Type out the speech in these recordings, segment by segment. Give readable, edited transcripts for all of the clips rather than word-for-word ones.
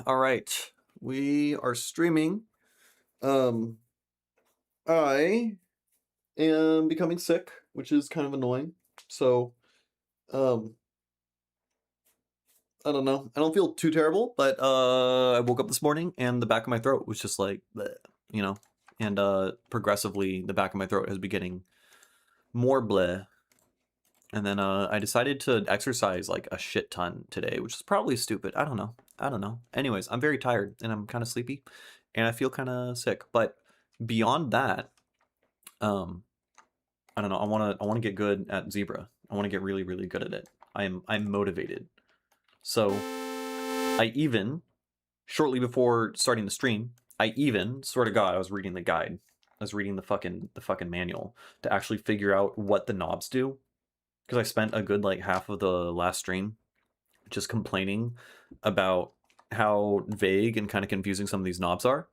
All right. We are streaming. Um, I am becoming sick, which is kind of annoying. So, um, I don't know. I don't feel too terrible, but I woke up this morning and the back of my throat was just like, bleh, you know, and progressively the back of my throat has been getting more bleh. And then I decided to exercise like a shit ton today, which is probably stupid. I don't know. I don't know. Anyways, I'm very tired and I'm kind of sleepy and I feel kind of sick. But beyond that, um, I don't know. I want to get good at Zebra. I want to get really, really good at it. I'm motivated. So I even, shortly before starting the stream, I even, swear to God, I was reading the guide. I was reading the fucking manual to actually figure out what the knobs do. Because I spent a good like half of the last stream just complaining about how vague and kind of confusing some of these knobs are,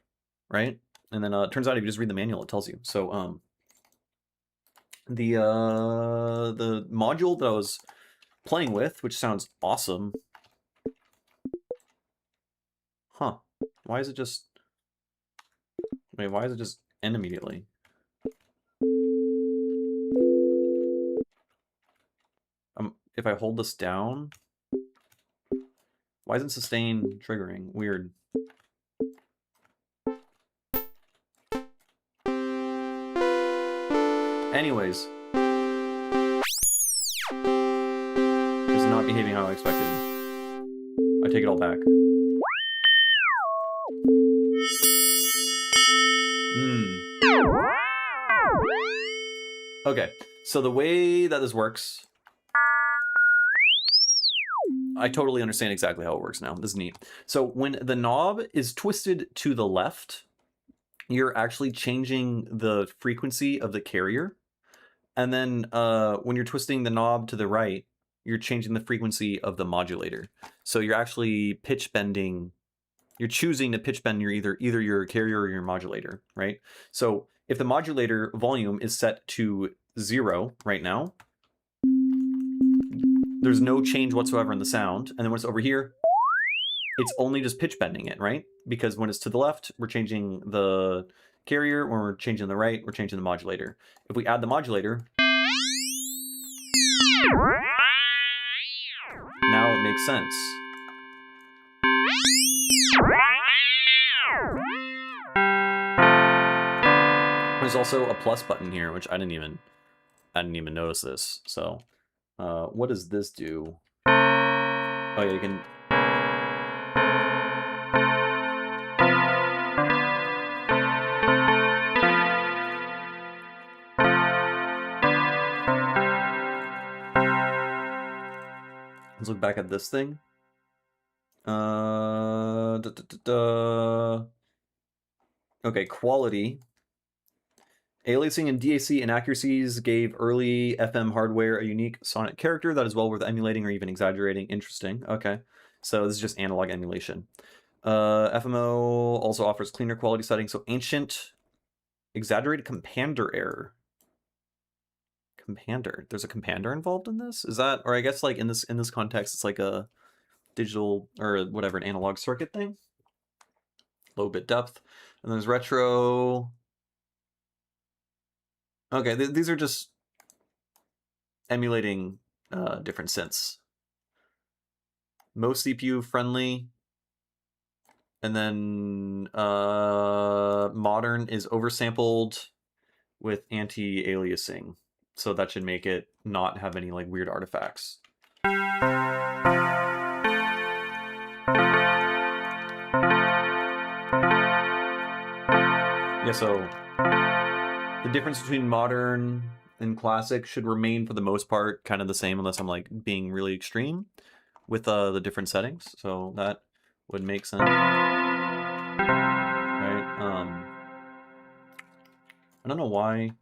right? And then it turns out if you just read the manual, it tells you. So the module that I was playing with, which sounds awesome. Huh. Why is it just... Wait, why is it just end immediately? If I hold this down... Why isn't sustain triggering? Weird. Anyways. It's not behaving how I expected. I take it all back. Okay, so the way that this works... I totally understand exactly how it works now. This is neat. So when the knob is twisted to the left, you're actually changing the frequency of the carrier. And then when you're twisting the knob to the right, you're changing the frequency of the modulator. So you're actually pitch bending. You're choosing to pitch bend either your carrier or your modulator, right? So if the modulator volume is set to 0 right now, there's no change whatsoever in the sound. And then when it's over here, it's only just pitch bending it, right? Because when it's to the left, we're changing the carrier. When we're changing the right, we're changing the modulator. If we add the modulator, now it makes sense. There's also a plus button here, which I didn't even notice this. So, what does this do? Oh yeah, you can. Let's look back at this thing. Okay, quality. Aliasing and DAC inaccuracies gave early FM hardware a unique sonic character that is well worth emulating or even exaggerating. Interesting. Okay, so this is just analog emulation. FMO also offers cleaner quality settings. So ancient, exaggerated compander error. Compander. There's a compander involved in this? Is that, or I guess like in this context, it's like a digital or whatever, an analog circuit thing. Low bit depth. And there's retro. Okay, these are just emulating different synths. Most CPU friendly. And then modern is oversampled with anti-aliasing. So that should make it not have any like weird artifacts. Yeah, so the difference between modern and classic should remain for the most part kind of the same, unless I'm like being really extreme with the different settings. So that would make sense, right? I don't know why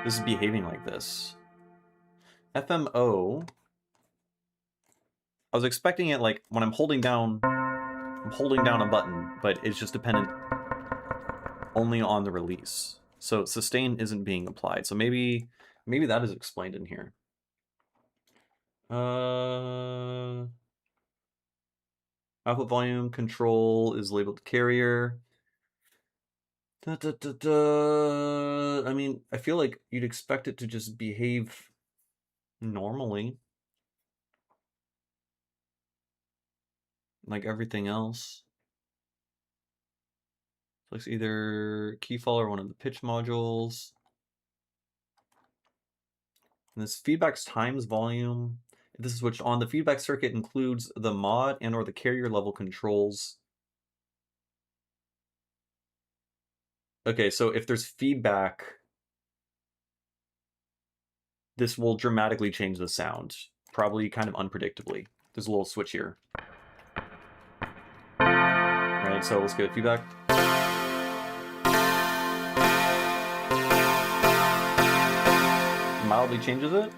this is behaving like this. FMO. I was expecting it like when I'm holding down a button, but it's just dependent only on the release. So sustain isn't being applied. So maybe that is explained in here. Output volume control is labeled carrier. I mean, I feel like you'd expect it to just behave normally, like everything else. So it's either key follow or one of the pitch modules. And this feedback's times volume. If this is switched on, the feedback circuit includes the mod and or the carrier level controls. Okay, so if there's feedback, this will dramatically change the sound, probably kind of unpredictably. There's a little switch here. Right, so let's get feedback. Mildly changes it.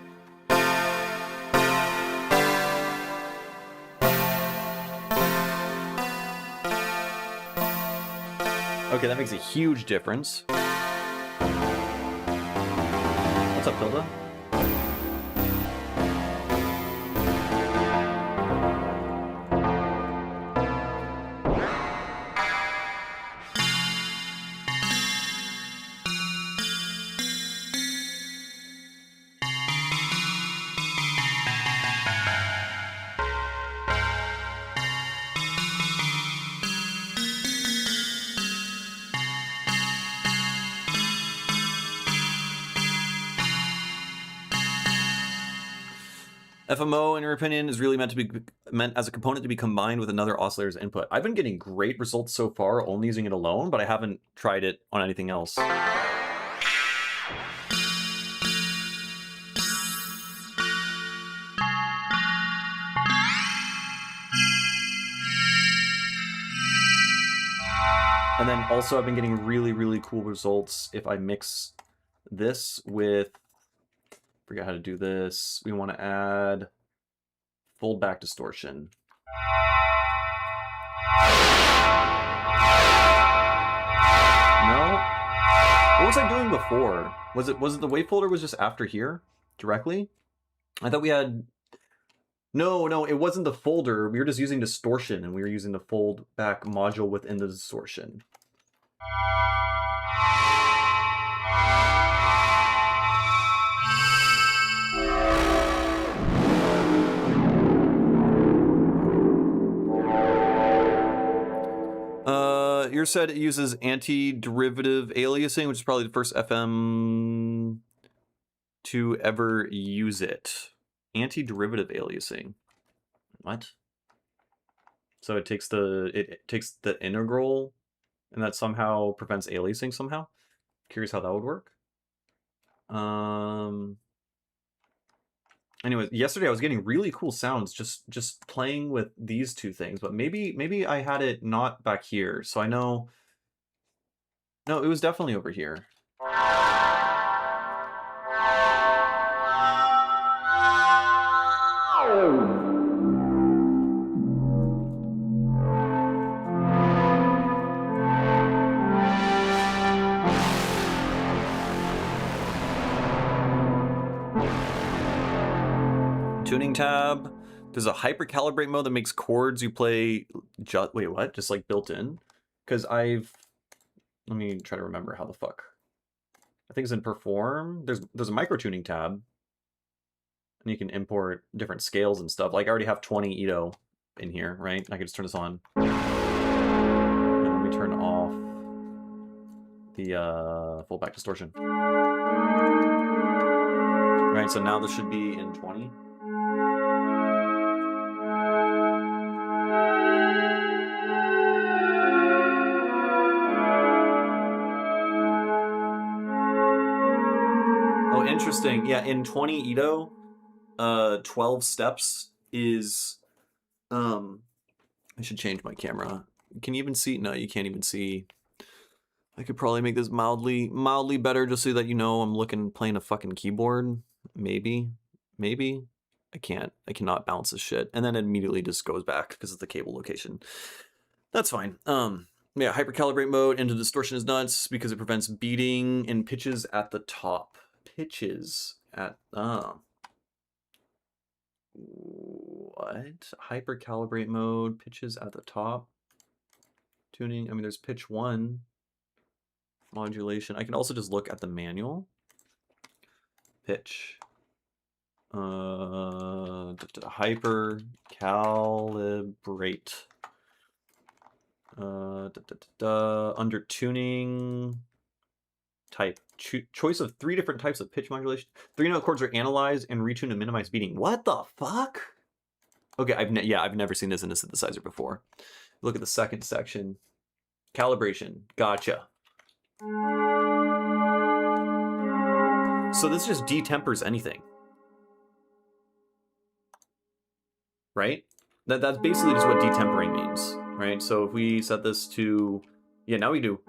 Okay, that makes a huge difference. What's up, Hilda? FMO, in your opinion, is really meant as a component to be combined with another oscillator's input. I've been getting great results so far only using it alone, but I haven't tried it on anything else. And then also I've been getting really, really cool results if I mix this with, forget how to do this. We want to add fold back distortion. No? What was I doing before? Was it the wave folder was just after here directly? I thought we had... No, it wasn't the folder. We were just using distortion, and we were using the fold back module within the distortion. Yours said it uses anti-derivative aliasing, which is probably the first FM to ever use it. Anti-derivative aliasing. What? So it takes the integral, and that somehow prevents aliasing somehow? Curious how that would work. Anyways, yesterday I was getting really cool sounds just playing with these two things, but maybe I had it not back here, so I know... No, it was definitely over here. Tuning tab. There's a hypercalibrate mode that makes chords you play wait, what? Just like built in? Because let me try to remember how the fuck. I think it's in perform. There's a micro tuning tab. And you can import different scales and stuff. Like I already have 20 Ito in here, right? I can just turn this on. And let me turn off the full back distortion. Right, so now this should be in 20. Oh, interesting. Yeah, in 20 Ito, 12 steps is I should change my camera. Can you even see? No, you can't even see. I could probably make this mildly better just so that you know I'm playing a fucking keyboard. Maybe. I cannot bounce this shit. And then it immediately just goes back because of the cable location. That's fine. Yeah, hypercalibrate mode into distortion is nuts because it prevents beating in pitches at the top. Pitches at What? Hyper calibrate mode, pitches at the top. Tuning, I mean, there's pitch 1. Modulation. I can also just look at the manual. Pitch. Hyper calibrate. Under tuning type. Choice of 3 different types of pitch modulation. 3-note chords are analyzed and retuned to minimize beating. What the fuck? Okay, I've never seen this in a synthesizer before. Look at the second section. Calibration. Gotcha. So this just detempers anything. Right? That's basically just what detempering means, right? So if we set this to, yeah, now we do.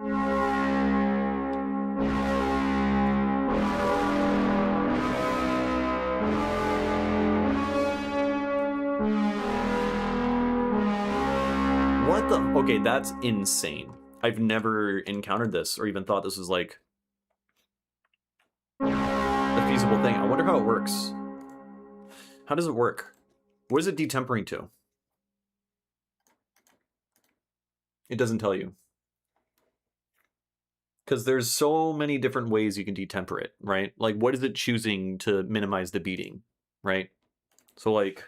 What the? Okay, that's insane. I've never encountered this or even thought this was like a feasible thing. I wonder how it works. How does it work? What is it detempering to? It doesn't tell you. Because there's so many different ways you can detemper it, right? Like, what is it choosing to minimize the beating, right? So, like...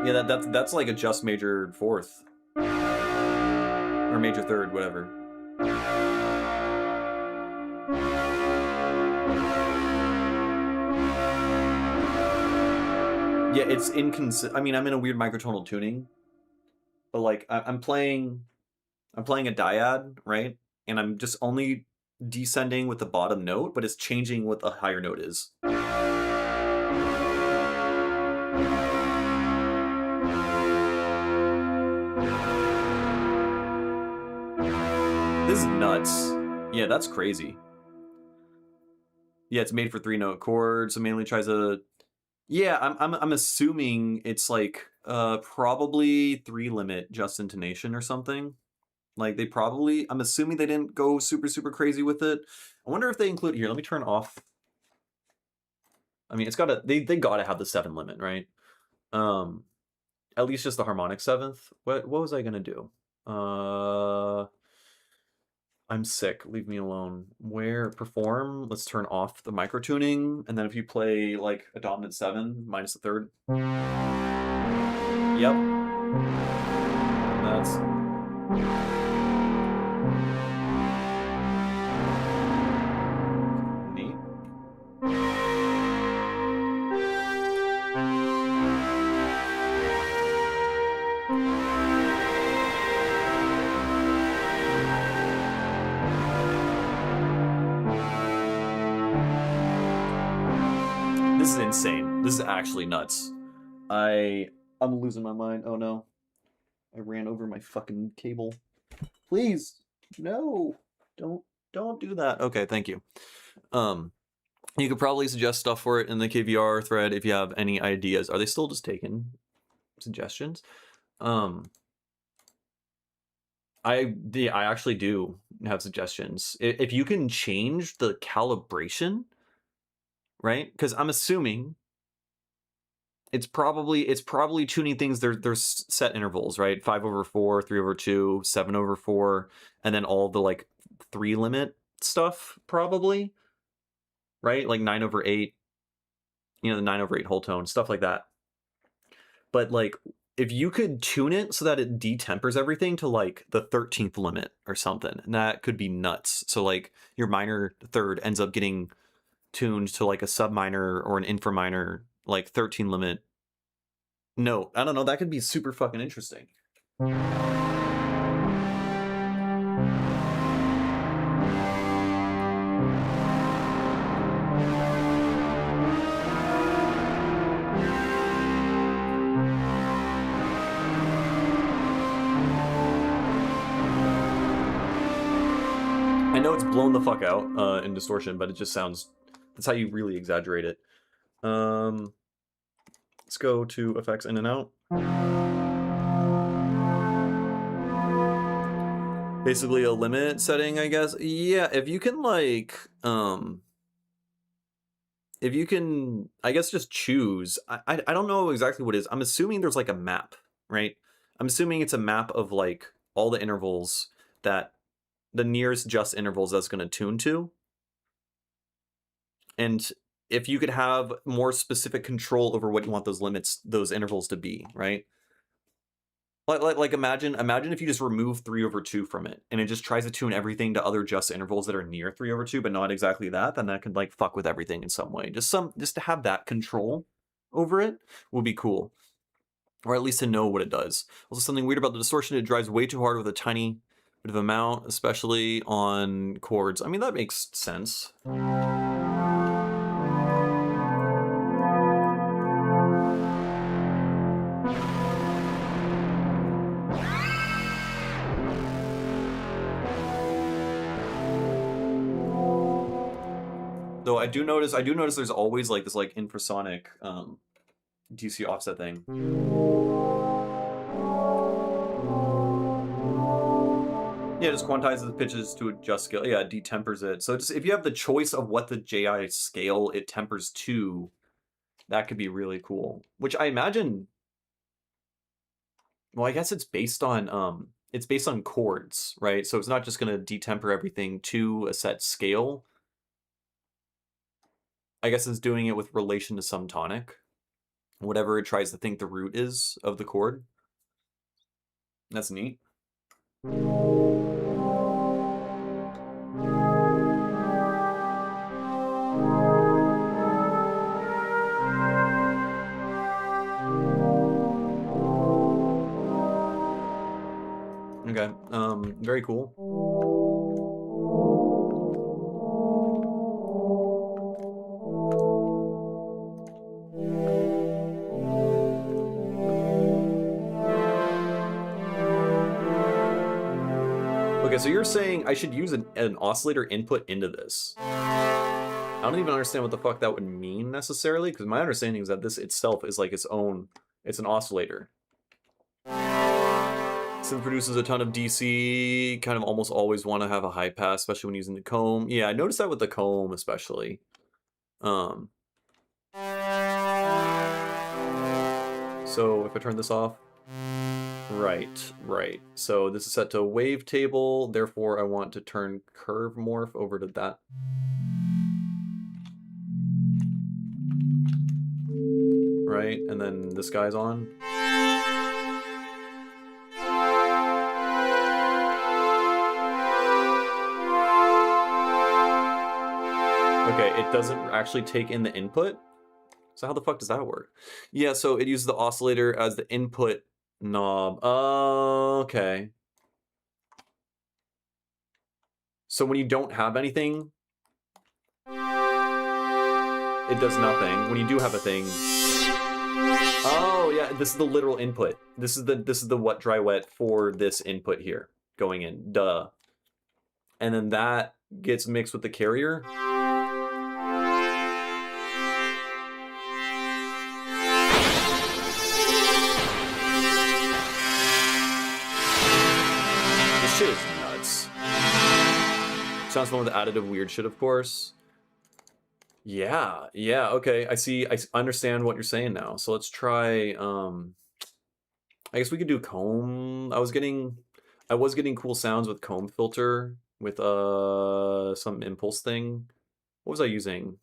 Yeah, that's like a just major 4th. Or major 3rd, whatever. Yeah, it's inconsistent. I mean, I'm in a weird microtonal tuning. But like, I'm playing a dyad, right? And I'm just only descending with the bottom note, but it's changing what the higher note is. This is nuts. Yeah, that's crazy. Yeah, it's made for 3-note chords, so mainly tries to... Yeah, I'm assuming it's like probably 3-limit just intonation or something. Like they probably... I'm assuming they didn't go super crazy with it. I wonder if they include... Here, let me turn off... I mean, it's gotta... They gotta have the 7-limit, right? At least just the harmonic 7th. What was I gonna do? I'm sick, leave me alone. Where perform, let's turn off the micro tuning, and then if you play like a dominant 7 minus the 3rd. Yep. That's neat. This is insane. This is actually nuts. I'm losing my mind. Oh no. I ran over my fucking cable. Please. No. Don't do that. Okay, thank you. You could probably suggest stuff for it in the KVR thread if you have any ideas. Are they still just taking suggestions? I actually do have suggestions. If you can change the calibration, right? Because I'm assuming it's probably tuning things. There's set intervals, right? 5/4, 3/2, 7/4, and then all the like 3-limit stuff, probably, right? Like 9/8, you know, the 9/8 whole tone, stuff like that. But like, if you could tune it so that it detempers everything to like the 13th limit or something, and that could be nuts. So like your minor 3rd ends up getting tuned to like a sub minor or an infra minor, like 13 limit. No, I don't know. That could be super fucking interesting. it's blown the fuck out in distortion, but it just sounds... That's how you really exaggerate it. Let's go to effects in and out. Basically a limit setting, I guess. Yeah, if you can like if you can, I guess, just choose. I don't know exactly what it is. I'm assuming there's like a map, right? I'm assuming it's a map of like all the intervals that the nearest just intervals that's going to tune to. And if you could have more specific control over what you want those limits, those intervals to be, right? Like imagine if you just remove 3/2 from it, and it just tries to tune everything to other just intervals that are near 3/2, but not exactly that. Then that could like fuck with everything in some way. Just to have that control over it would be cool, or at least to know what it does. Also, something weird about the distortion: it drives way too hard with a tiny bit of amount, especially on chords. I mean, that makes sense. Though I do notice there's always like this like infrasonic DC offset thing. Yeah, it just quantizes the pitches to adjust scale. Yeah, it detempers it. So just if you have the choice of what the JI scale it tempers to, that could be really cool. Which I imagine, well, I guess it's based on chords, right? So it's not just gonna detemper everything to a set scale. I guess it's doing it with relation to some tonic, whatever it tries to think the root is of the chord. That's neat. Okay, very cool. Okay, so you're saying I should use an oscillator input into this. I don't even understand what the fuck that would mean necessarily, because my understanding is that this itself is like its own, it's an oscillator. Synth produces a ton of DC, kind of almost always want to have a high pass, especially when using the comb. Yeah, I noticed that with the comb especially. So if I turn this off, right. So this is set to wavetable, therefore I want to turn curve morph over to that. Right, and then this guy's on. Okay, it doesn't actually take in the input. So how the fuck does that work? Yeah, so it uses the oscillator as the input knob. Okay. So when you don't have anything, it does nothing. When you do have a thing, oh yeah, this is the literal input. This is the wet dry wet for this input here going in. Duh. And then that gets mixed with the carrier. This shit is nuts. Sounds fun with additive weird shit, of course. Yeah, okay. I understand what you're saying now. So let's try, I guess we could do comb. I was getting cool sounds with comb filter with some impulse thing. What was I using?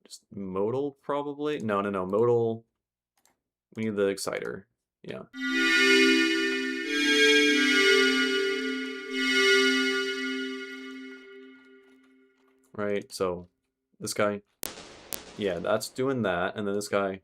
Just modal probably? No, modal. We need the exciter. Yeah. Right, so this guy, yeah, that's doing that, and then this guy.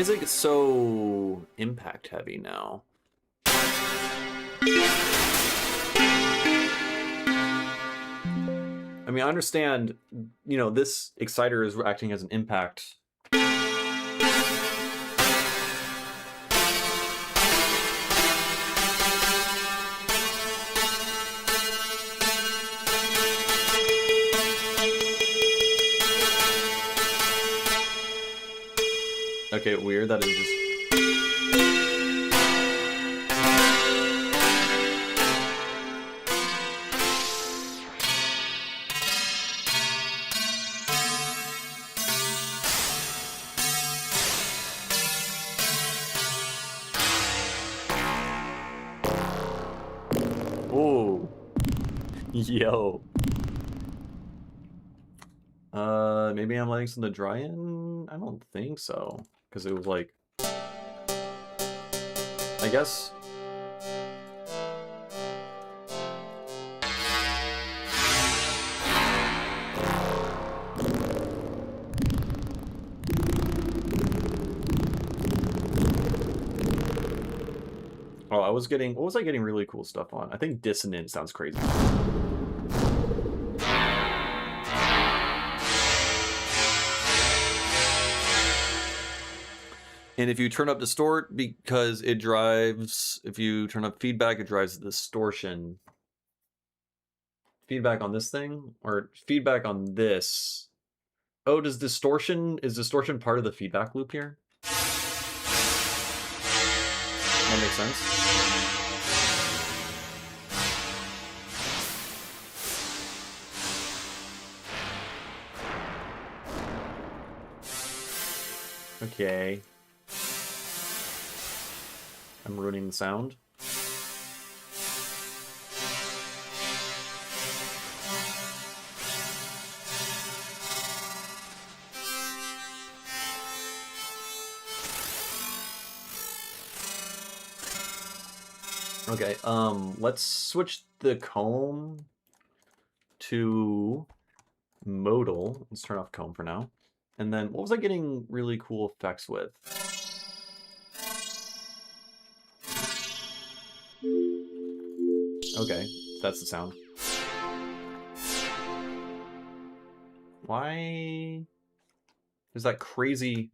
is it so impact heavy now? I mean, I understand, you know, this exciter is acting as an impact. Okay, weird that it just... Oh, yo. Maybe I'm letting something dry in? I don't think so. Because it was like... I guess... Oh, I was getting... What was I getting really cool stuff on? I think dissonant sounds crazy. And if you turn up distort, because it drives... If you turn up feedback, it drives distortion. Feedback on this thing? Or feedback on this? Oh, does distortion... Is distortion part of the feedback loop here? That makes sense. Okay. I'm ruining the sound. Okay, let's switch the comb to modal. Let's turn off comb for now. And then, what was I getting really cool effects with? Okay, that's the sound. Why is that crazy?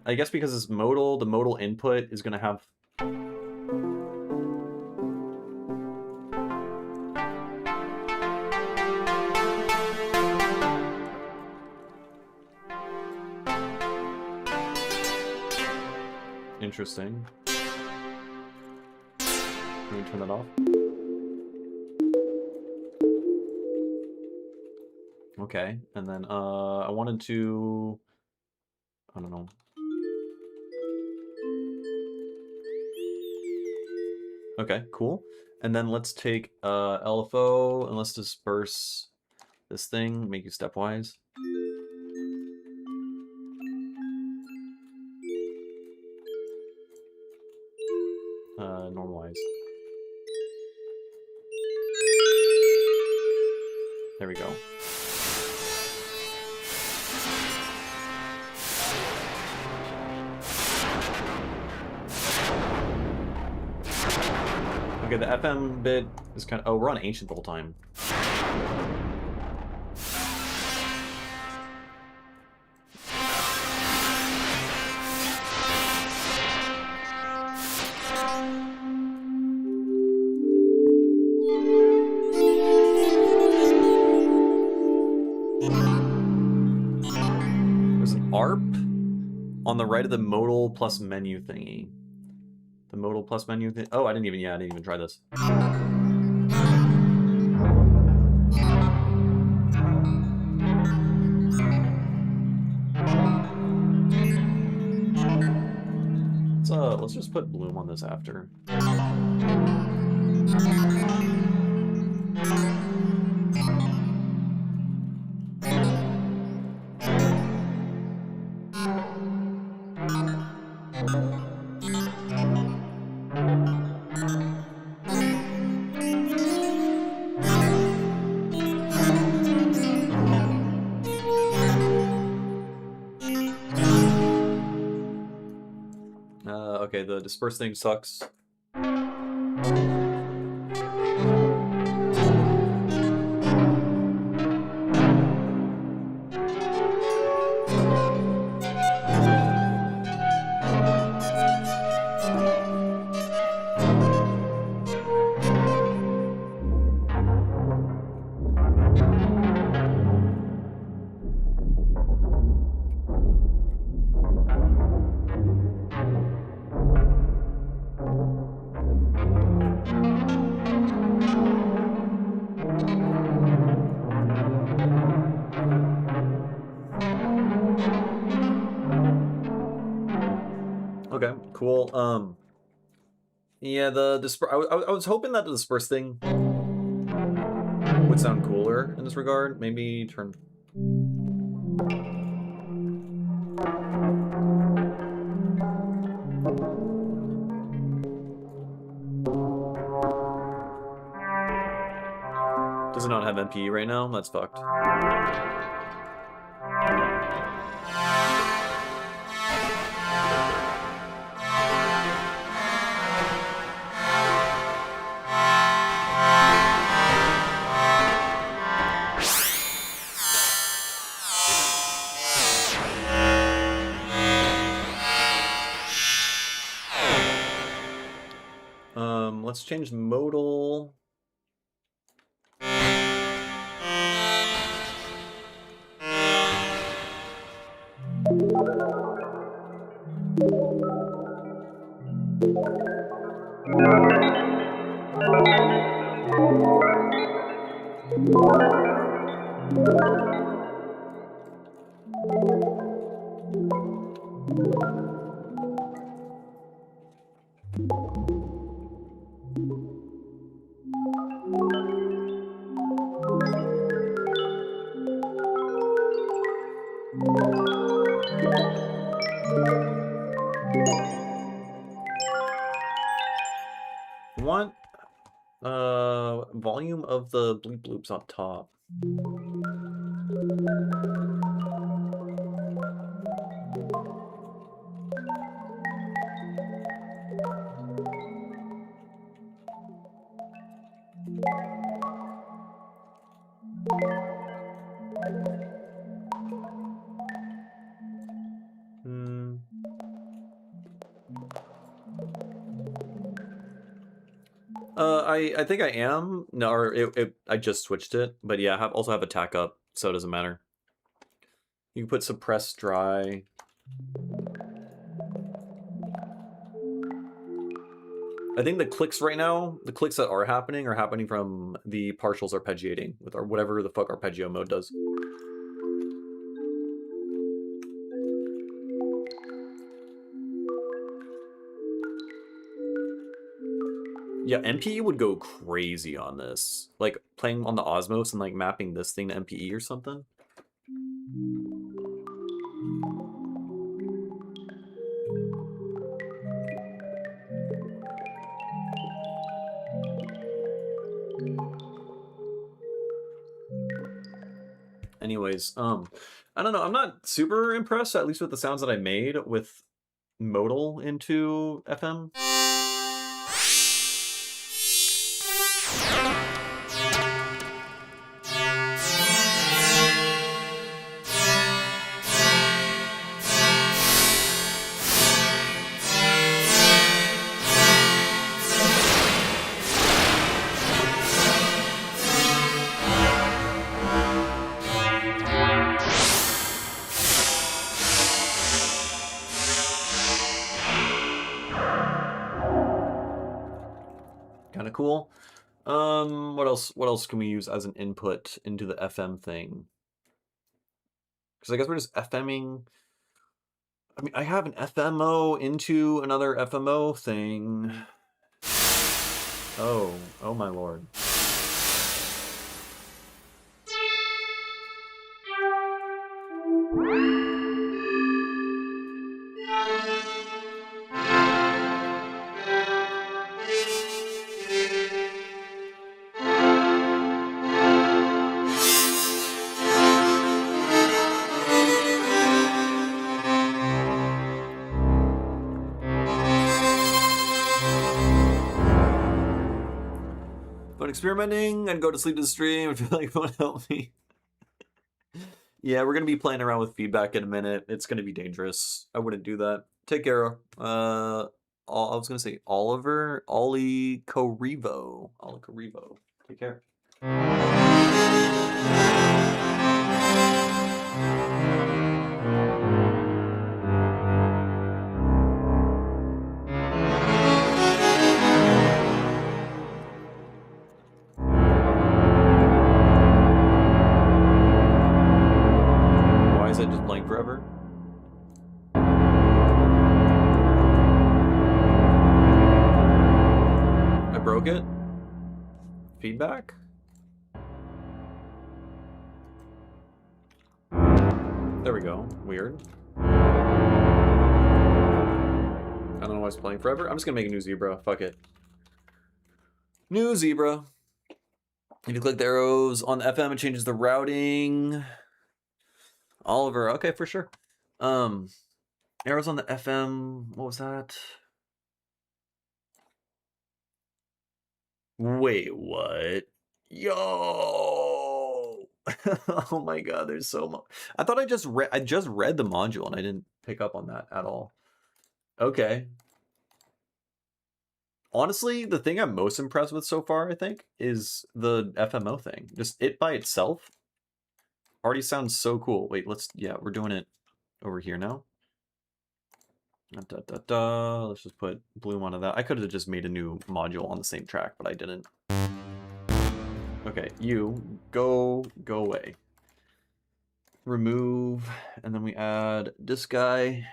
I guess because it's modal, the modal input is going to have... Interesting. Can we turn that off? Okay, and then I wanted to... I don't know. Okay, cool. And then let's take LFO and let's disperse this thing, make it stepwise. Normalize. There we go. Okay, the FM bit is kind of... Oh, we're on ancient the whole time. There's an ARP on the right of the modal plus menu thingy. The modal plus menu thing. Oh, I didn't even try this. Let's just put bloom on this after. Okay, the disperse thing sucks. Okay, cool. Yeah, the disperse. I was hoping that the disperse thing would sound cooler in this regard. Maybe turn. Does it not have MPE right now? That's fucked. Let's change modal. Want volume of the bleep bloops on top. I think I am. No, or I just switched it. But yeah, I also have attack up, so it doesn't matter. You can put suppress dry. I think the clicks right now, the clicks that are happening from the partials arpeggiating with our whatever the fuck arpeggio mode does. Yeah, MPE would go crazy on this. Like playing on the Osmos and like mapping this thing to MPE or something. Anyways, I don't know. I'm not super impressed, at least with the sounds that I made with modal into FM. Kind of cool. What else can we use as an input into the FM thing? Because I guess we're just FMing. I mean, I have an FMO into another FMO thing. Oh my lord. When experimenting, I'd go to sleep to the stream. I feel like it won't help me. Yeah, we're gonna be playing around with feedback in a minute. It's gonna be dangerous. I wouldn't do that. Take care. I was gonna say Ollie Corivo. Take care. Why is it just blank forever? I broke it? Feedback? There we go. Weird. I don't know why it's playing forever. I'm just gonna make a new zebra. Fuck it. New zebra. If you click the arrows on the FM, it changes the routing. Oliver, okay, for sure. Arrows on the FM. What was that? Wait, what? Yo! Oh my god, there's so much. I thought I just read the module and I didn't pick up on that at all. Okay. Honestly, the thing I'm most impressed with so far, I think, is the FMO thing. Just it by itself already sounds so cool. Wait, we're doing it over here now. Let's just put Bloom onto that. I could have just made a new module on the same track, but I didn't. Okay, you go away. Remove, and then we add this guy.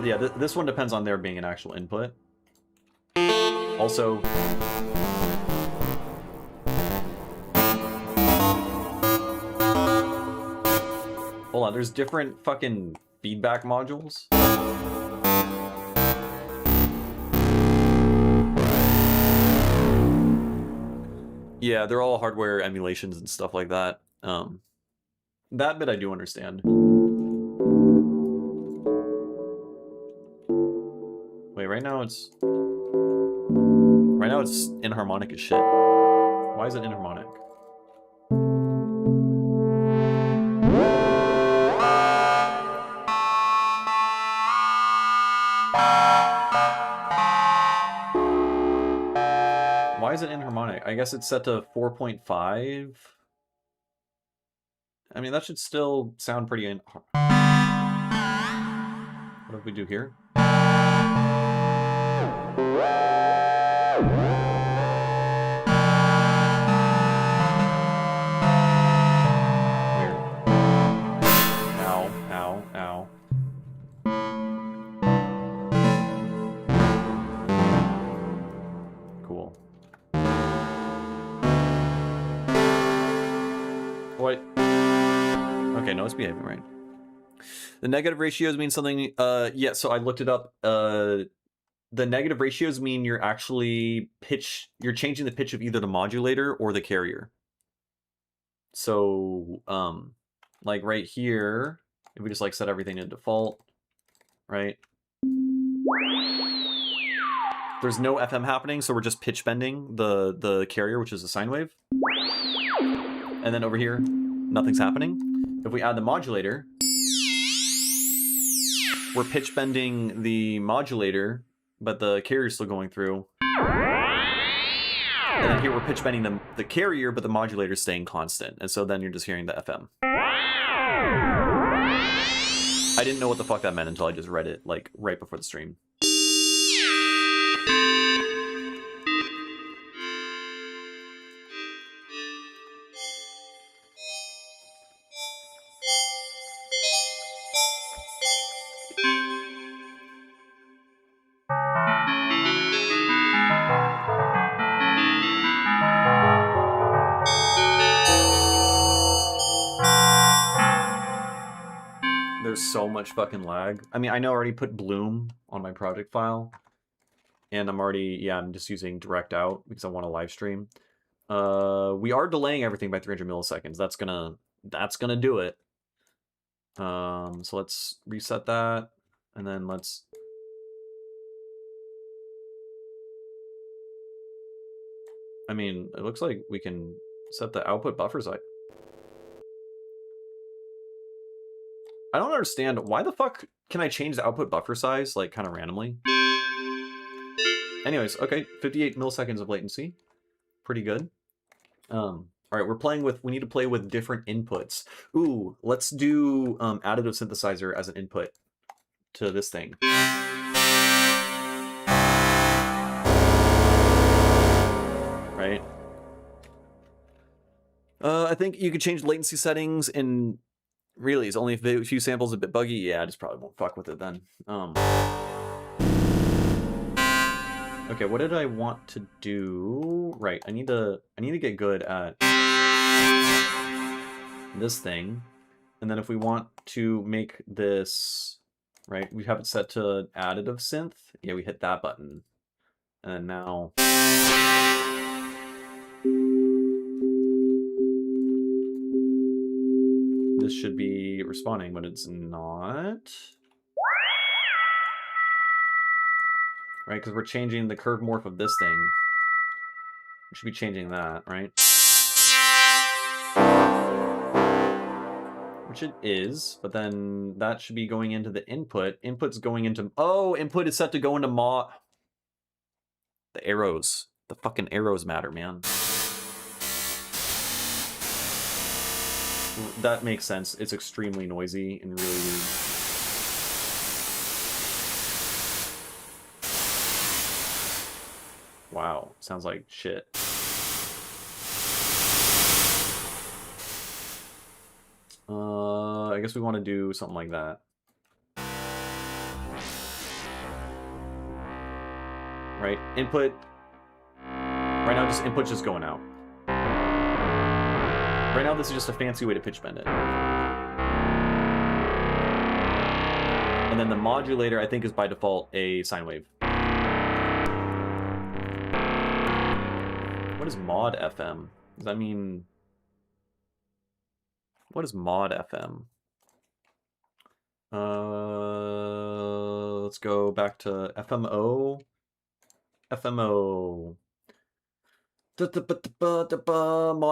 Yeah, this one depends on there being an actual input. Also, hold on, there's different fucking feedback modules. Yeah, they're all hardware emulations and stuff like that. That bit I do understand. Wait, right now it's inharmonic as shit. Why is it inharmonic? Why is it inharmonic? I guess it's set to 4.5. I mean, that should still sound pretty What if we do here? Okay, no, it's behaving right. The negative ratios mean something. Yeah, so I looked it up. The negative ratios mean you're actually you're changing the pitch of either the modulator or the carrier. So, like right here, if we just like set everything to default, right? There's no FM happening, so we're just pitch bending the carrier, which is a sine wave. And then over here, nothing's happening. If we add the modulator, we're pitch bending the modulator, but the carrier's still going through. And then here we're pitch bending the carrier, but the modulator's staying constant. And so then you're just hearing the FM. I didn't know what the fuck that meant until I just read it, like, right before the stream. There's so much fucking lag. I mean, I know I already put Bloom on my project file. And I'm already, yeah, I'm just using direct out because I want to live stream. We are delaying everything by 300 milliseconds. That's gonna do it. So let's reset that, and then let's. I mean, it looks like we can set the output buffer size. I don't understand why the fuck can I change the output buffer size like kind of randomly. Anyways, okay, 58 milliseconds of latency, pretty good. All right, we're playing with. We need to play with different inputs. Ooh, let's do additive synthesizer as an input to this thing. Right. I think you could change latency settings, and really, it's only if a few samples a bit buggy. Yeah, I just probably won't fuck with it then. Okay, what did I want to do? Right, I need to get good at this thing, and then if we want to make this, right, we have it set to additive synth. Yeah, we hit that button, and now. This should be responding, but it's not. Right, because we're changing the curve morph of this thing. We should be changing that, right? Which it is, but then that should be going into the input. Input's going into... Oh, input is set to go into mod... The arrows. The fucking arrows matter, man. That makes sense. It's extremely noisy and really weird. Wow, sounds like shit. I guess we want to do something like that. Right, input. Right now, just input's just going out. Right now, this is just a fancy way to pitch bend it. And then the modulator, I think, is by default a sine wave. What is mod FM? Does that mean... What is mod FM? Let's go back to FMO. FMO. Mod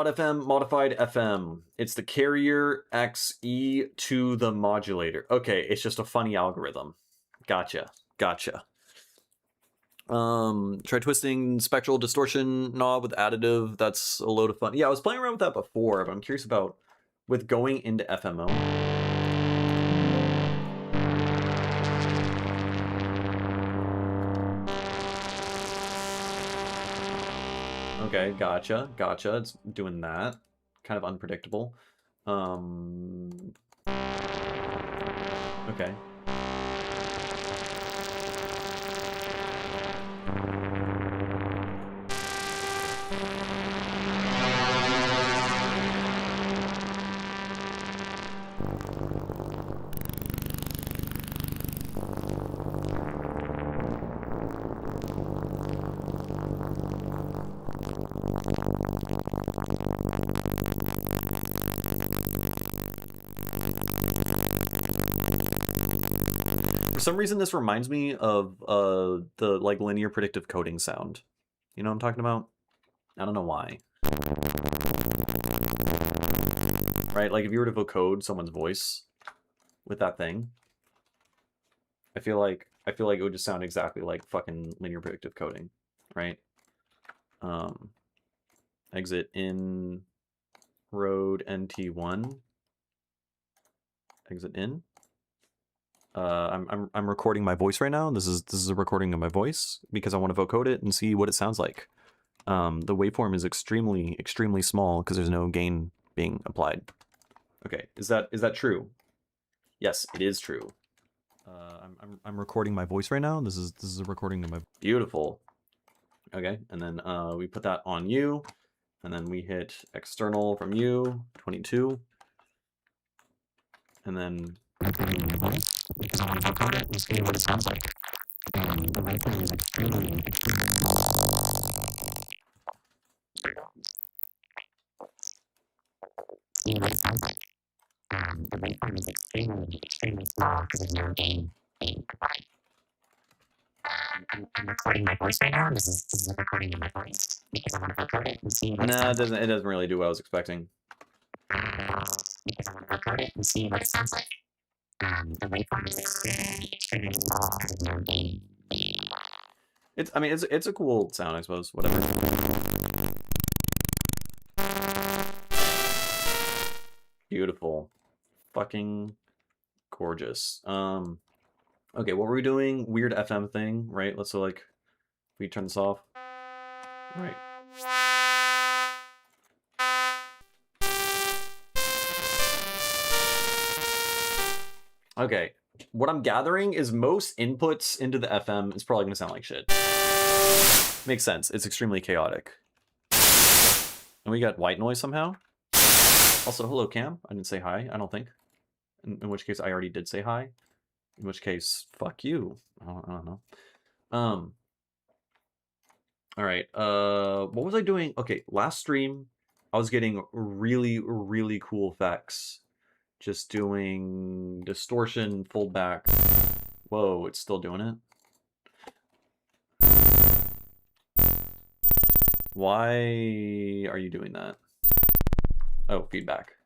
FM, modified FM. It's the carrier XE to the modulator. Okay, it's just a funny algorithm. Gotcha. Try twisting spectral distortion knob with additive. That's a load of fun. Yeah, I was playing around with that before, but I'm curious about with going into FMO. Okay, gotcha. It's doing that. Kind of unpredictable. Okay. For some reason, this reminds me of the like linear predictive coding sound. You know what I'm talking about? I don't know why. Right, like if you were to vocode someone's voice with that thing, I feel like it would just sound exactly like fucking linear predictive coding, right? Exit in road NT1. Exit in. I'm recording my voice right now. This is a recording of my voice because I want to vocode it and see what it sounds like. The waveform is extremely small because there's no gain being applied. Okay, is that true? Yes, it is true. I'm recording my voice right now. This is a recording of my... Beautiful. Okay, and then we put that on you, and then we hit external from you, 22, and then I'm putting in my voice because I want to record it and see what it sounds like. And the waveform is extremely see what it sounds like. The waveform is extremely small because there's no gain being applied. I'm recording my voice right now. This is a recording of my voice because I want to record it and see what it sounds like. It doesn't really do what I was expecting. Because I want to record it and see what it sounds like. The waveform is extremely small because there's no gain being applied. It's a cool sound, I suppose. Whatever. Beautiful. Fucking gorgeous. Okay, what were we doing? Weird FM thing, right? Let's we turn this off. Right. Okay. What I'm gathering is most inputs into the FM is probably gonna sound like shit. Makes sense. It's extremely chaotic. And we got white noise somehow. Also, hello, Cam. I didn't say hi, I don't think. In which case, I already did say hi. In which case, fuck you. I don't know. All right. What was I doing? Okay, last stream, I was getting really, really cool effects. Just doing distortion, fold back. Whoa, it's still doing it. Why are you doing that? Oh, feedback.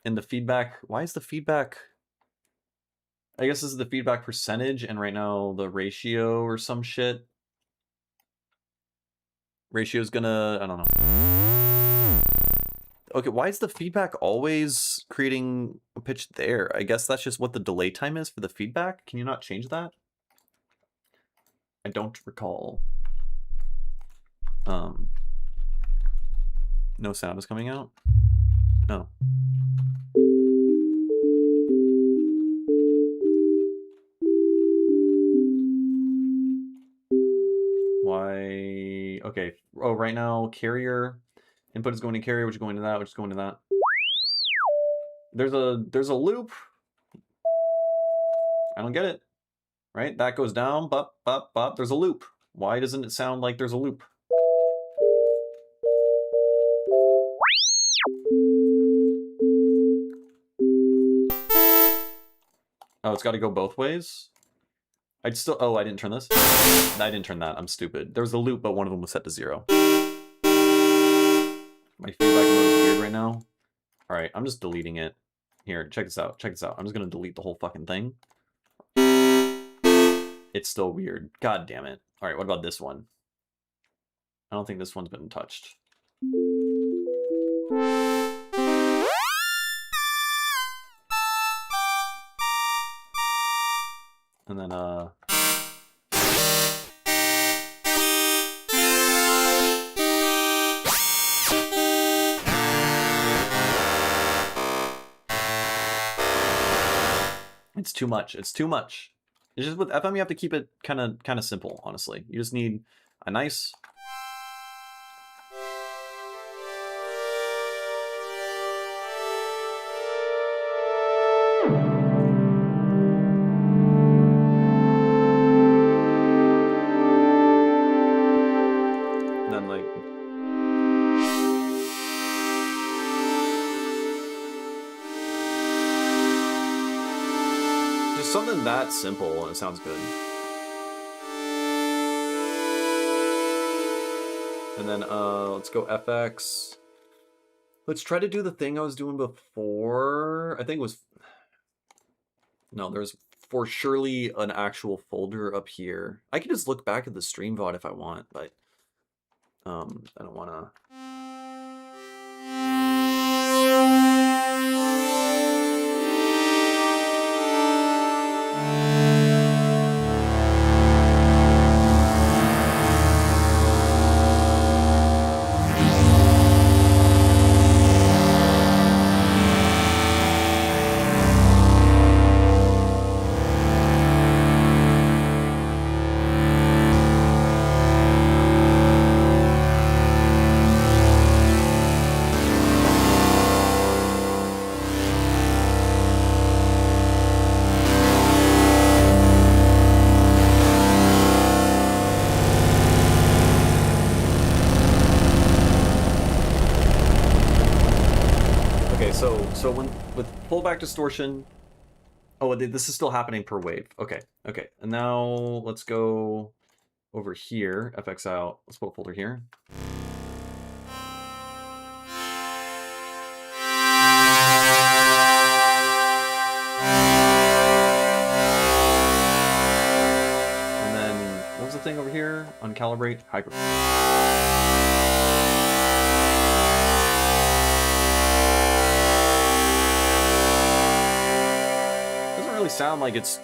And the feedback, why is the feedback? I guess this is the feedback percentage, and right now the ratio or some shit. Ratio's gonna, I don't know. Okay, why is the feedback always creating a pitch there? I guess that's just what the delay time is for the feedback. Can you not change that? I don't recall. No sound is coming out? No. Why? Okay. Oh, right now, carrier. Input is going to carrier, which is going to that, which is going to that. There's a loop. I don't get it. Right? That goes down, bop, bop, bop. There's a loop. Why doesn't it sound like there's a loop? Oh, it's got to go both ways? I didn't turn this. I didn't turn that. I'm stupid. There was a loop, but one of them was set to 0. My feedback mode is weird right now. All right, I'm just deleting it. Here, check this out. Check this out. I'm just going to delete the whole fucking thing. It's still weird. God damn it. All right, what about this one? I don't think this one's been touched. And then, it's too much. It's too much. It's just with FM, you have to keep it kind of simple, honestly. You just need a nice... And then, like... Just something that simple, and it sounds good. And then, let's go FX. Let's try to do the thing I was doing before. I think it was... No, there's for surely an actual folder up here. I can just look back at the stream VOD if I want, but I don't want to. so when with pullback distortion. Oh, this is still happening per wave. Okay. And now let's go over here. FX out. Let's put a folder here. And then what was the thing over here? Uncalibrate hyper. Doesn't really sound like it's.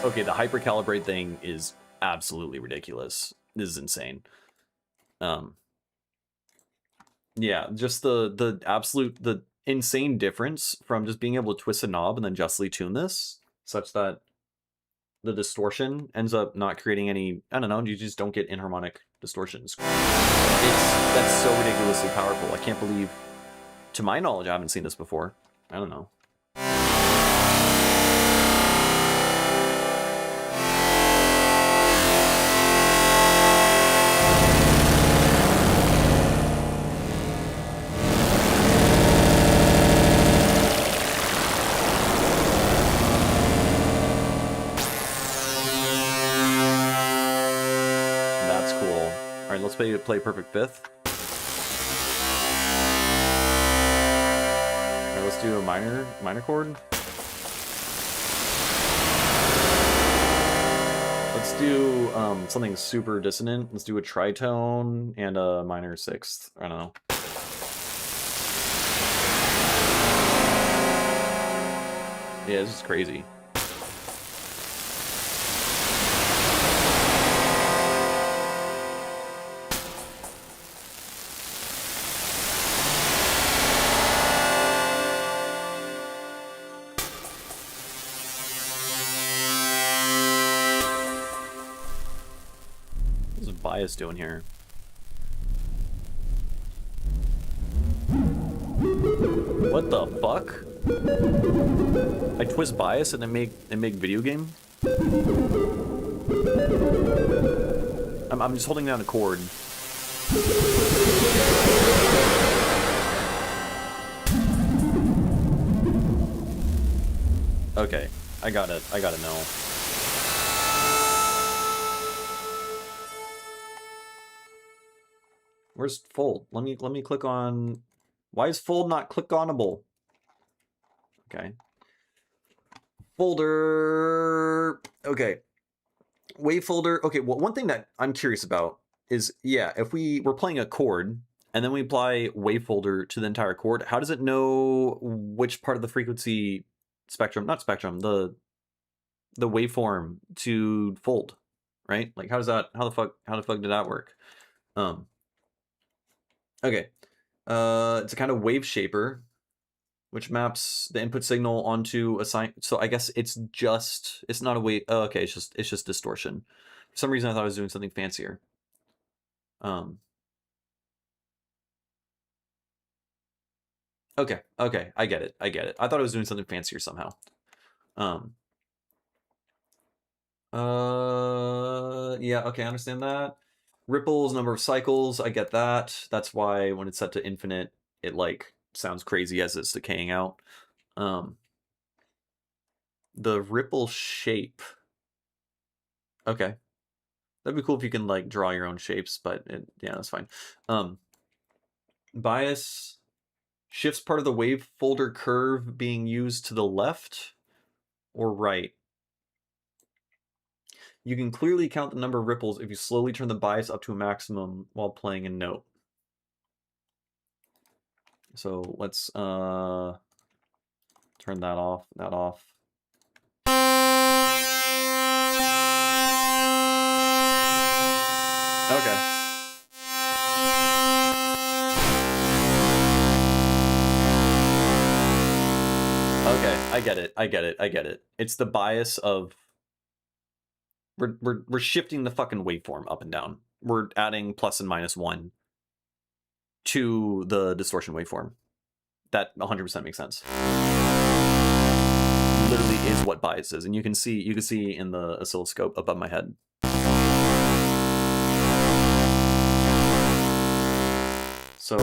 Okay, the hypercalibrate thing is absolutely ridiculous. This is insane. Yeah, just the insane difference from just being able to twist a knob and then justly tune this such that the distortion ends up not creating any, I don't know, you just don't get inharmonic distortions. That's so ridiculously powerful. I can't believe, to my knowledge, I haven't seen this before. I don't know. Play perfect fifth. Alright, let's do a minor chord. Let's do something super dissonant. Let's do a tritone and a minor sixth. I don't know. Yeah, this is crazy. Bias doing here? What the fuck? I twist bias and it make video game? I'm just holding down a chord. Okay, I gotta know. Where's fold? Let me click on. Why is fold not click-onable? Okay. Folder. Okay. Wave folder. Okay. Well, one thing that I'm curious about is, yeah, if we're playing a chord and then we apply wave folder to the entire chord, how does it know which part of the frequency spectrum, not spectrum, the waveform to fold, right? Like, how the fuck did that work? Okay, it's a kind of wave shaper, which maps the input signal onto a sine. So I guess it's not a wave. Oh, okay, it's just distortion. For some reason, I thought I was doing something fancier. Okay, I get it. I thought I was doing something fancier somehow. Yeah, okay, I understand that. Ripples, number of cycles, I get that. That's why when it's set to infinite, it like sounds crazy as it's decaying out. The ripple shape. Okay. That'd be cool if you can like draw your own shapes, but yeah, that's fine. Bias shifts part of the wave folder curve being used to the left or right. You can clearly count the number of ripples if you slowly turn the bias up to a maximum while playing a note. So let's turn that off, Okay. Okay, I get it. It's the bias of we're shifting the fucking waveform up and down. We're adding plus and minus 1. to the distortion waveform. That 100% makes sense. Literally is what bias is, and you can see in the oscilloscope above my head. So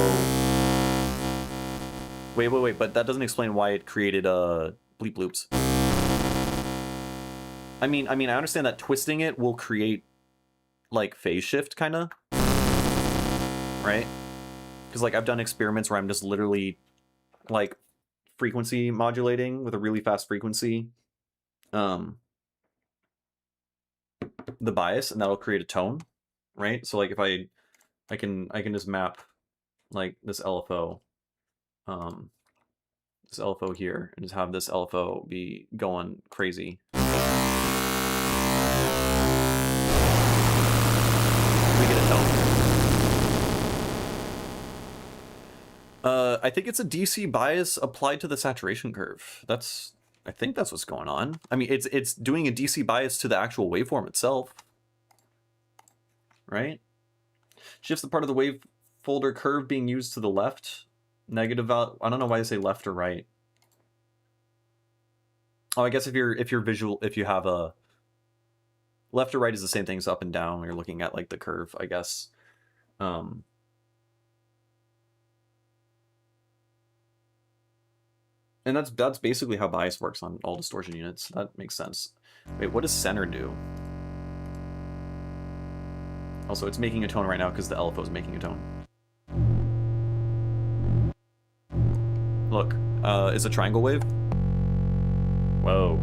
wait, but that doesn't explain why it created bleep bloops. I mean, I understand that twisting it will create like phase shift, kind of, right? Because like I've done experiments where I'm just literally like frequency modulating with a really fast frequency, the bias, and that'll create a tone, right? So like if I can just map like this LFO, here, and just have this LFO be going crazy. We get a tone. I think it's a DC bias applied to the saturation curve. I think that's what's going on. I mean, it's doing a DC bias to the actual waveform itself, right? Shifts the part of the wave folder curve being used to the left. Negative value. I don't know why they say left or right. Oh, I guess if you have a left or right is the same thing as up and down when you're looking at like the curve, I guess. And that's basically how bias works on all distortion units. That makes sense. Wait, what does center do? Also, it's making a tone right now because the LFO is making a tone. Look, it's a triangle wave. Whoa.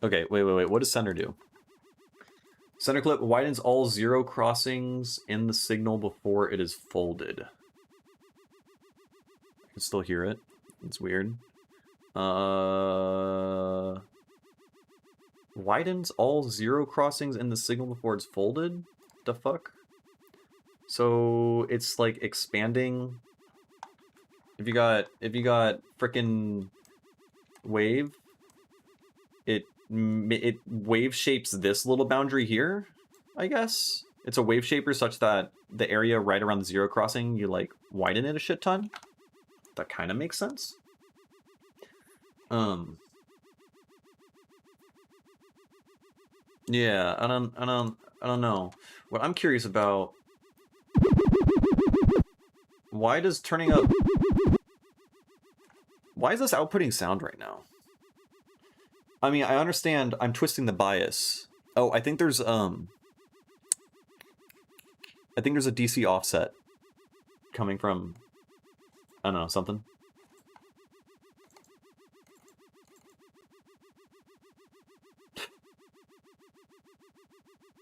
Okay, wait. What does center do? Center clip widens all zero crossings in the signal before it is folded. I can still hear it. It's weird. Widens all zero crossings in the signal before it's folded? The fuck? So it's like expanding. If you got frickin' wave, it wave shapes this little boundary here, I guess. It's a wave shaper such that the area right around the zero crossing, you like widen it a shit ton. That kind of makes sense. Yeah, I don't know. What I'm curious about, why is this outputting sound right now? I mean, I understand I'm twisting the bias. Oh, I think there's a DC offset coming from, I don't know, something.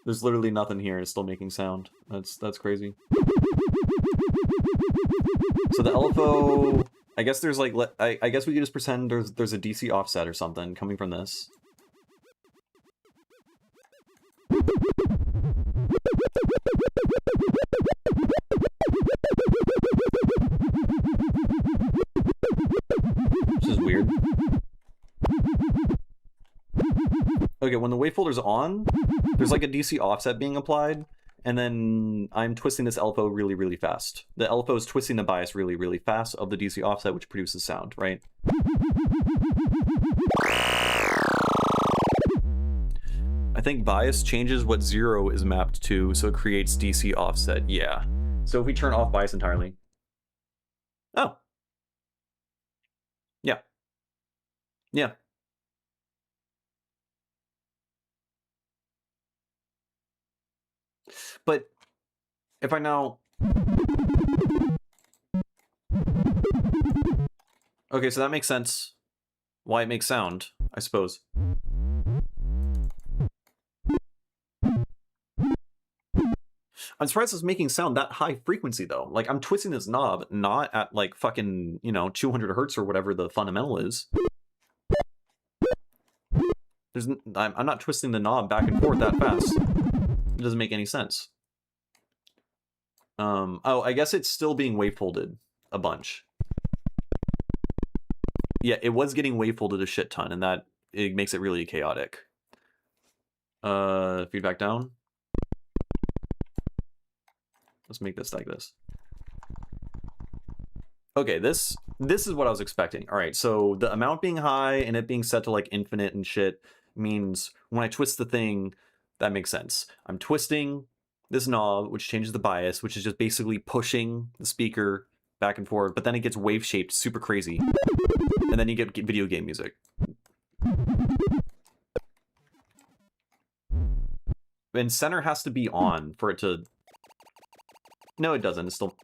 There's literally nothing here. It's still making sound. That's crazy. So the LFO, I guess there's like, I guess we could just pretend there's a DC offset or something coming from this. Which is weird. Okay, when the wavefolder's on, there's like a DC offset being applied, and then I'm twisting this LFO really, really fast. The LFO is twisting the bias really, really fast of the DC offset, which produces sound, right? I think bias changes what zero is mapped to, so it creates DC offset, yeah. So if we turn off bias entirely... Oh. Yeah. Yeah. But if I now... Okay, so that makes sense. Why it makes sound, I suppose. I'm surprised it's making sound that high frequency, though. Like, I'm twisting this knob, not at, like, fucking, 200 hertz or whatever the fundamental is. I'm not twisting the knob back and forth that fast. It doesn't make any sense. Oh, I guess it's still being wavefolded a bunch. Yeah, it was getting wavefolded a shit ton, and that it makes it really chaotic. Feedback down. Let's make this like this. Okay, this is what I was expecting. All right, so the amount being high and it being set to like infinite and shit means when I twist the thing, that makes sense. I'm twisting this knob, which changes the bias, which is just basically pushing the speaker back and forth, but then it gets wave shaped super crazy. And then you get video game music. And center has to be on for it to... No, it doesn't. It's still...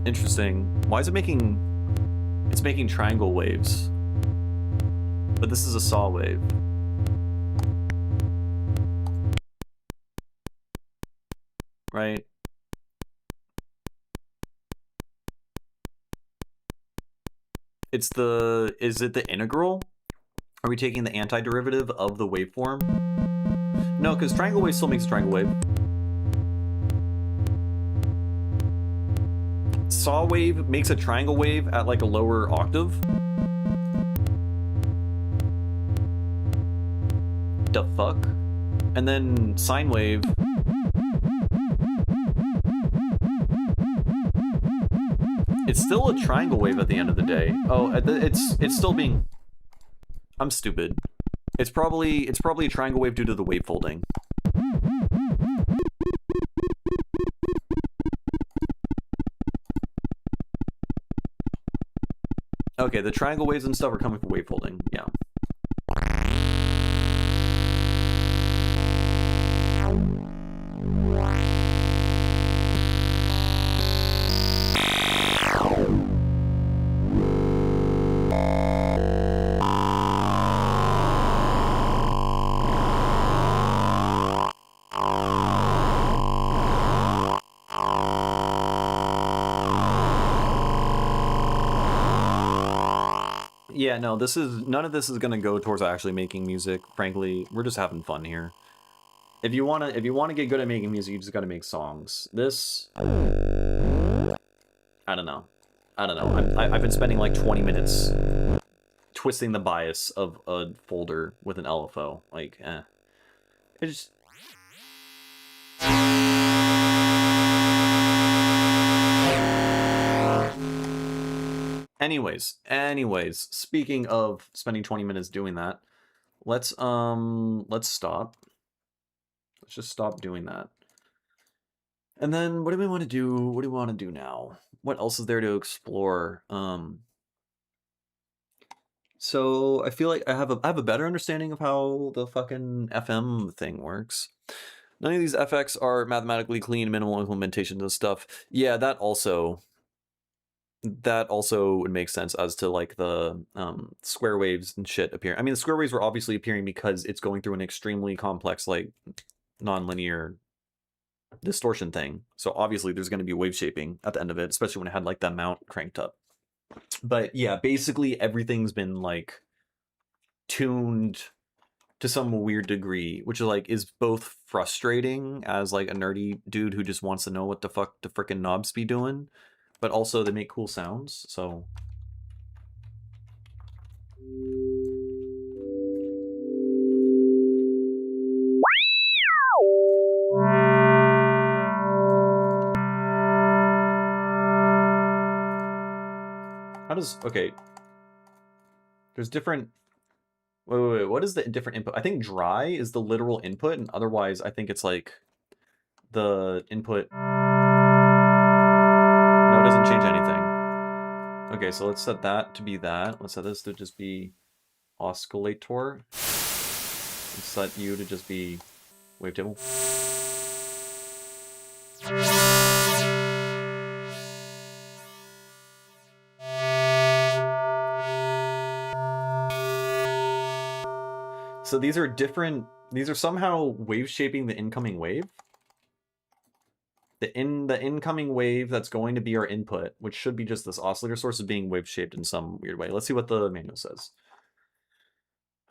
Interesting. Why is it making... It's making triangle waves. But this is a saw wave. Right? It's the... Is it the integral? Are we taking the antiderivative of the waveform? No, because triangle wave still makes a triangle wave. Saw wave makes a triangle wave at like a lower octave. The fuck? And then sine wave. It's still a triangle wave at the end of the day. Oh, it's still being... I'm stupid. It's probably a triangle wave due to the wave folding. Okay, the triangle waves and stuff are coming from wave folding. Yeah. Yeah, no, none of this is gonna go towards actually making music. Frankly, we're just having fun here. If you wanna get good at making music, you just gotta make songs. This, I don't know. I've been spending like 20 minutes twisting the bias of a folder with an LFO. Like, it just. Anyways, speaking of spending 20 minutes doing that, let's stop. Let's just stop doing that. And then what do we want to do? What do we want to do now? What else is there to explore? So I feel like I have a better understanding of how the fucking FM thing works. None of these FX are mathematically clean, minimal implementations of stuff. Yeah, that also would make sense as to like the square waves and shit appearing. I mean, the square waves were obviously appearing because it's going through an extremely complex, like, non-linear distortion thing. So obviously there's going to be wave shaping at the end of it, especially when it had like the mount cranked up. But yeah, basically everything's been like tuned to some weird degree, which is like is both frustrating as like a nerdy dude who just wants to know what the fuck the frickin' knobs be doing, but also they make cool sounds, so. How does, okay. There's different, wait, what is the different input? I think dry is the literal input, and otherwise I think it's like the input. No, it doesn't change anything. Okay, so let's set that to be that. Let's set this to just be oscillator. Let's set you to just be wavetable. So these are different. These are somehow wave shaping the incoming wave. The incoming wave that's going to be our input, which should be just this oscillator source, is being wave shaped in some weird way. Let's see what the manual says.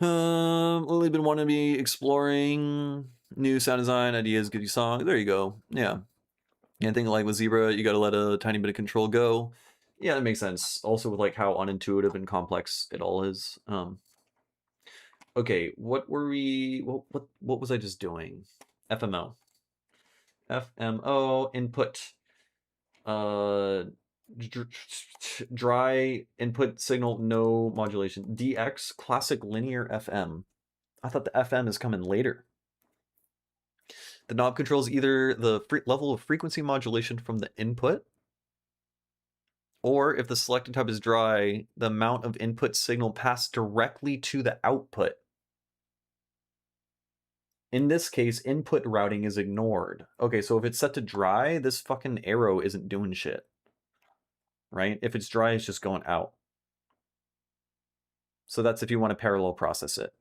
Lily been wanting to be exploring new sound design ideas, give you song. There you go. Yeah. I think like with Zebra, you got to let a tiny bit of control go. Yeah, that makes sense. Also with like how unintuitive and complex it all is. Okay, what were we? What was I just doing? FMO. FMO input. Dry input signal, no modulation. DX classic linear FM. I thought the FM is coming later. The knob controls either the level of frequency modulation from the input, or if the selected type is dry, the amount of input signal passed directly to the output. In this case, input routing is ignored. Okay, so if it's set to dry, this fucking arrow isn't doing shit. Right? If it's dry, it's just going out. So that's if you want to parallel process it.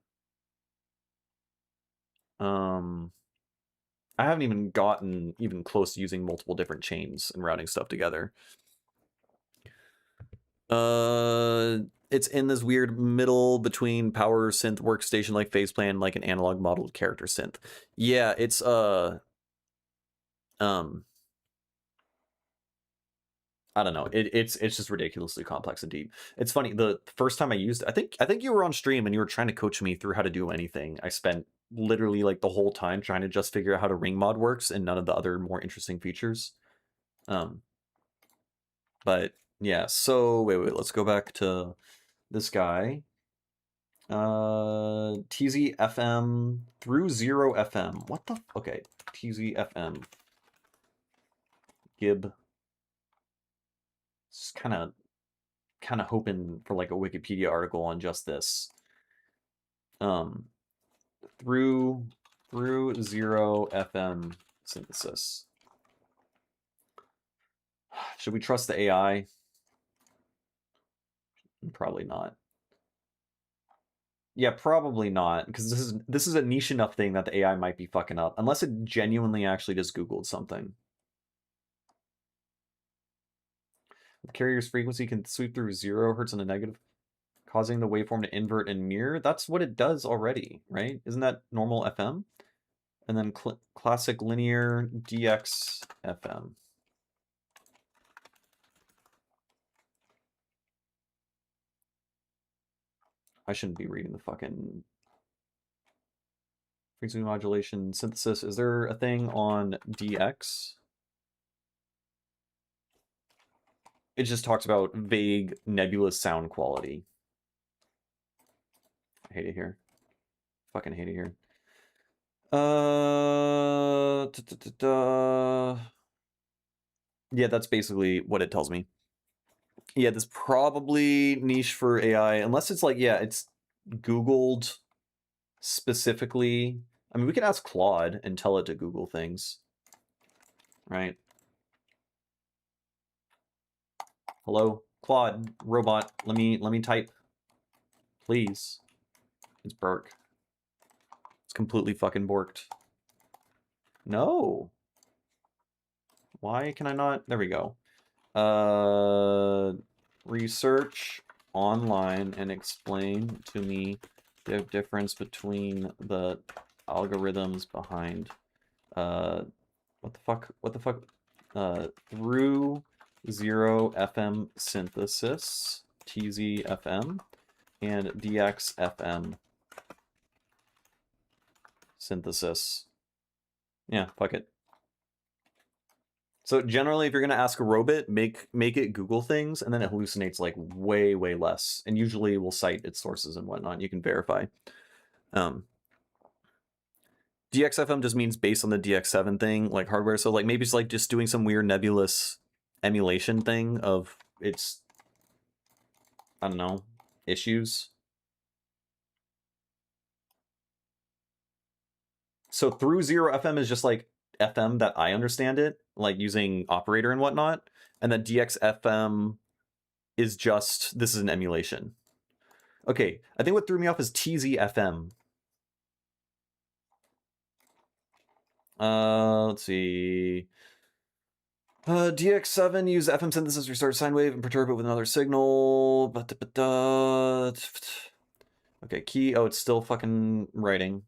I haven't even gotten even close to using multiple different chains and routing stuff together. It's in this weird middle between power synth workstation like phase plan, like an analog modeled character synth. Yeah, it's I don't know. It's just ridiculously complex and deep. It's funny. The first time I used it, I think you were on stream and you were trying to coach me through how to do anything. I spent literally like the whole time trying to just figure out how to ring mod works and none of the other more interesting features. But yeah, so wait, let's go back to this guy. TZFM through 0FM. What the? Okay, TZFM. Gib. Just kind of hoping for like a Wikipedia article on just this. Through 0FM synthesis. Should we trust the AI? Probably not. Yeah, probably not, because this is a niche enough thing that the AI might be fucking up, unless it genuinely actually just Googled something. The carrier's frequency can sweep through 0 hertz in a negative, causing the waveform to invert and mirror. That's what it does already, right? Isn't that normal FM? And then classic linear DX FM. I shouldn't be reading the fucking frequency modulation synthesis. Is there a thing on DX? It just talks about vague, nebulous sound quality. I hate it here. Fucking hate it here. Yeah, that's basically what it tells me. Yeah, this probably niche for AI, unless it's like, yeah, it's Googled specifically. I mean, we can ask Claude and tell it to Google things, right? Hello, Claude, robot, let me type, please. It's Burke. It's completely fucking borked. No. Why can I not? There we go. Research online and explain to me the difference between the algorithms behind what the fuck through 0FM synthesis TZFM and DXFM synthesis. Yeah, fuck it. So generally, if you're gonna ask a robot, make it Google things, and then it hallucinates like way less, and usually will cite its sources and whatnot. You can verify. DXFM just means based on the DX7 thing, like hardware. So like maybe it's like just doing some weird nebulous emulation thing of its, I don't know, issues. So through 0FM is just like FM that I understand it, like using operator and whatnot, and then DXFM is just, this is an emulation. Okay, I think what threw me off is TZFM. Let's see. DX7 use FM synthesis, restart sine wave, and perturb it with another signal. Okay, key. Oh, it's still fucking writing.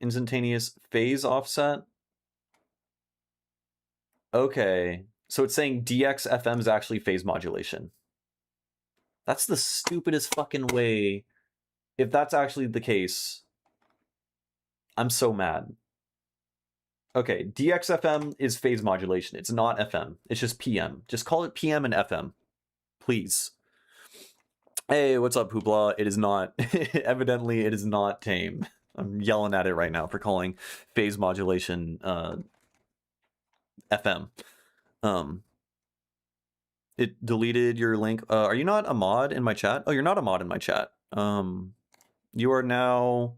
Instantaneous phase offset. Okay, so it's saying DXFM is actually phase modulation. That's the stupidest fucking way. If that's actually the case, I'm so mad. Okay, DXFM is phase modulation. It's not FM. It's just PM. Just call it PM and FM, please. Hey, what's up, Hoopla? It is not. Evidently, it is not tame. I'm yelling at it right now for calling phase modulation FM. It deleted your link. Are you not a mod in my chat? Oh, you're not a mod in my chat. You are now.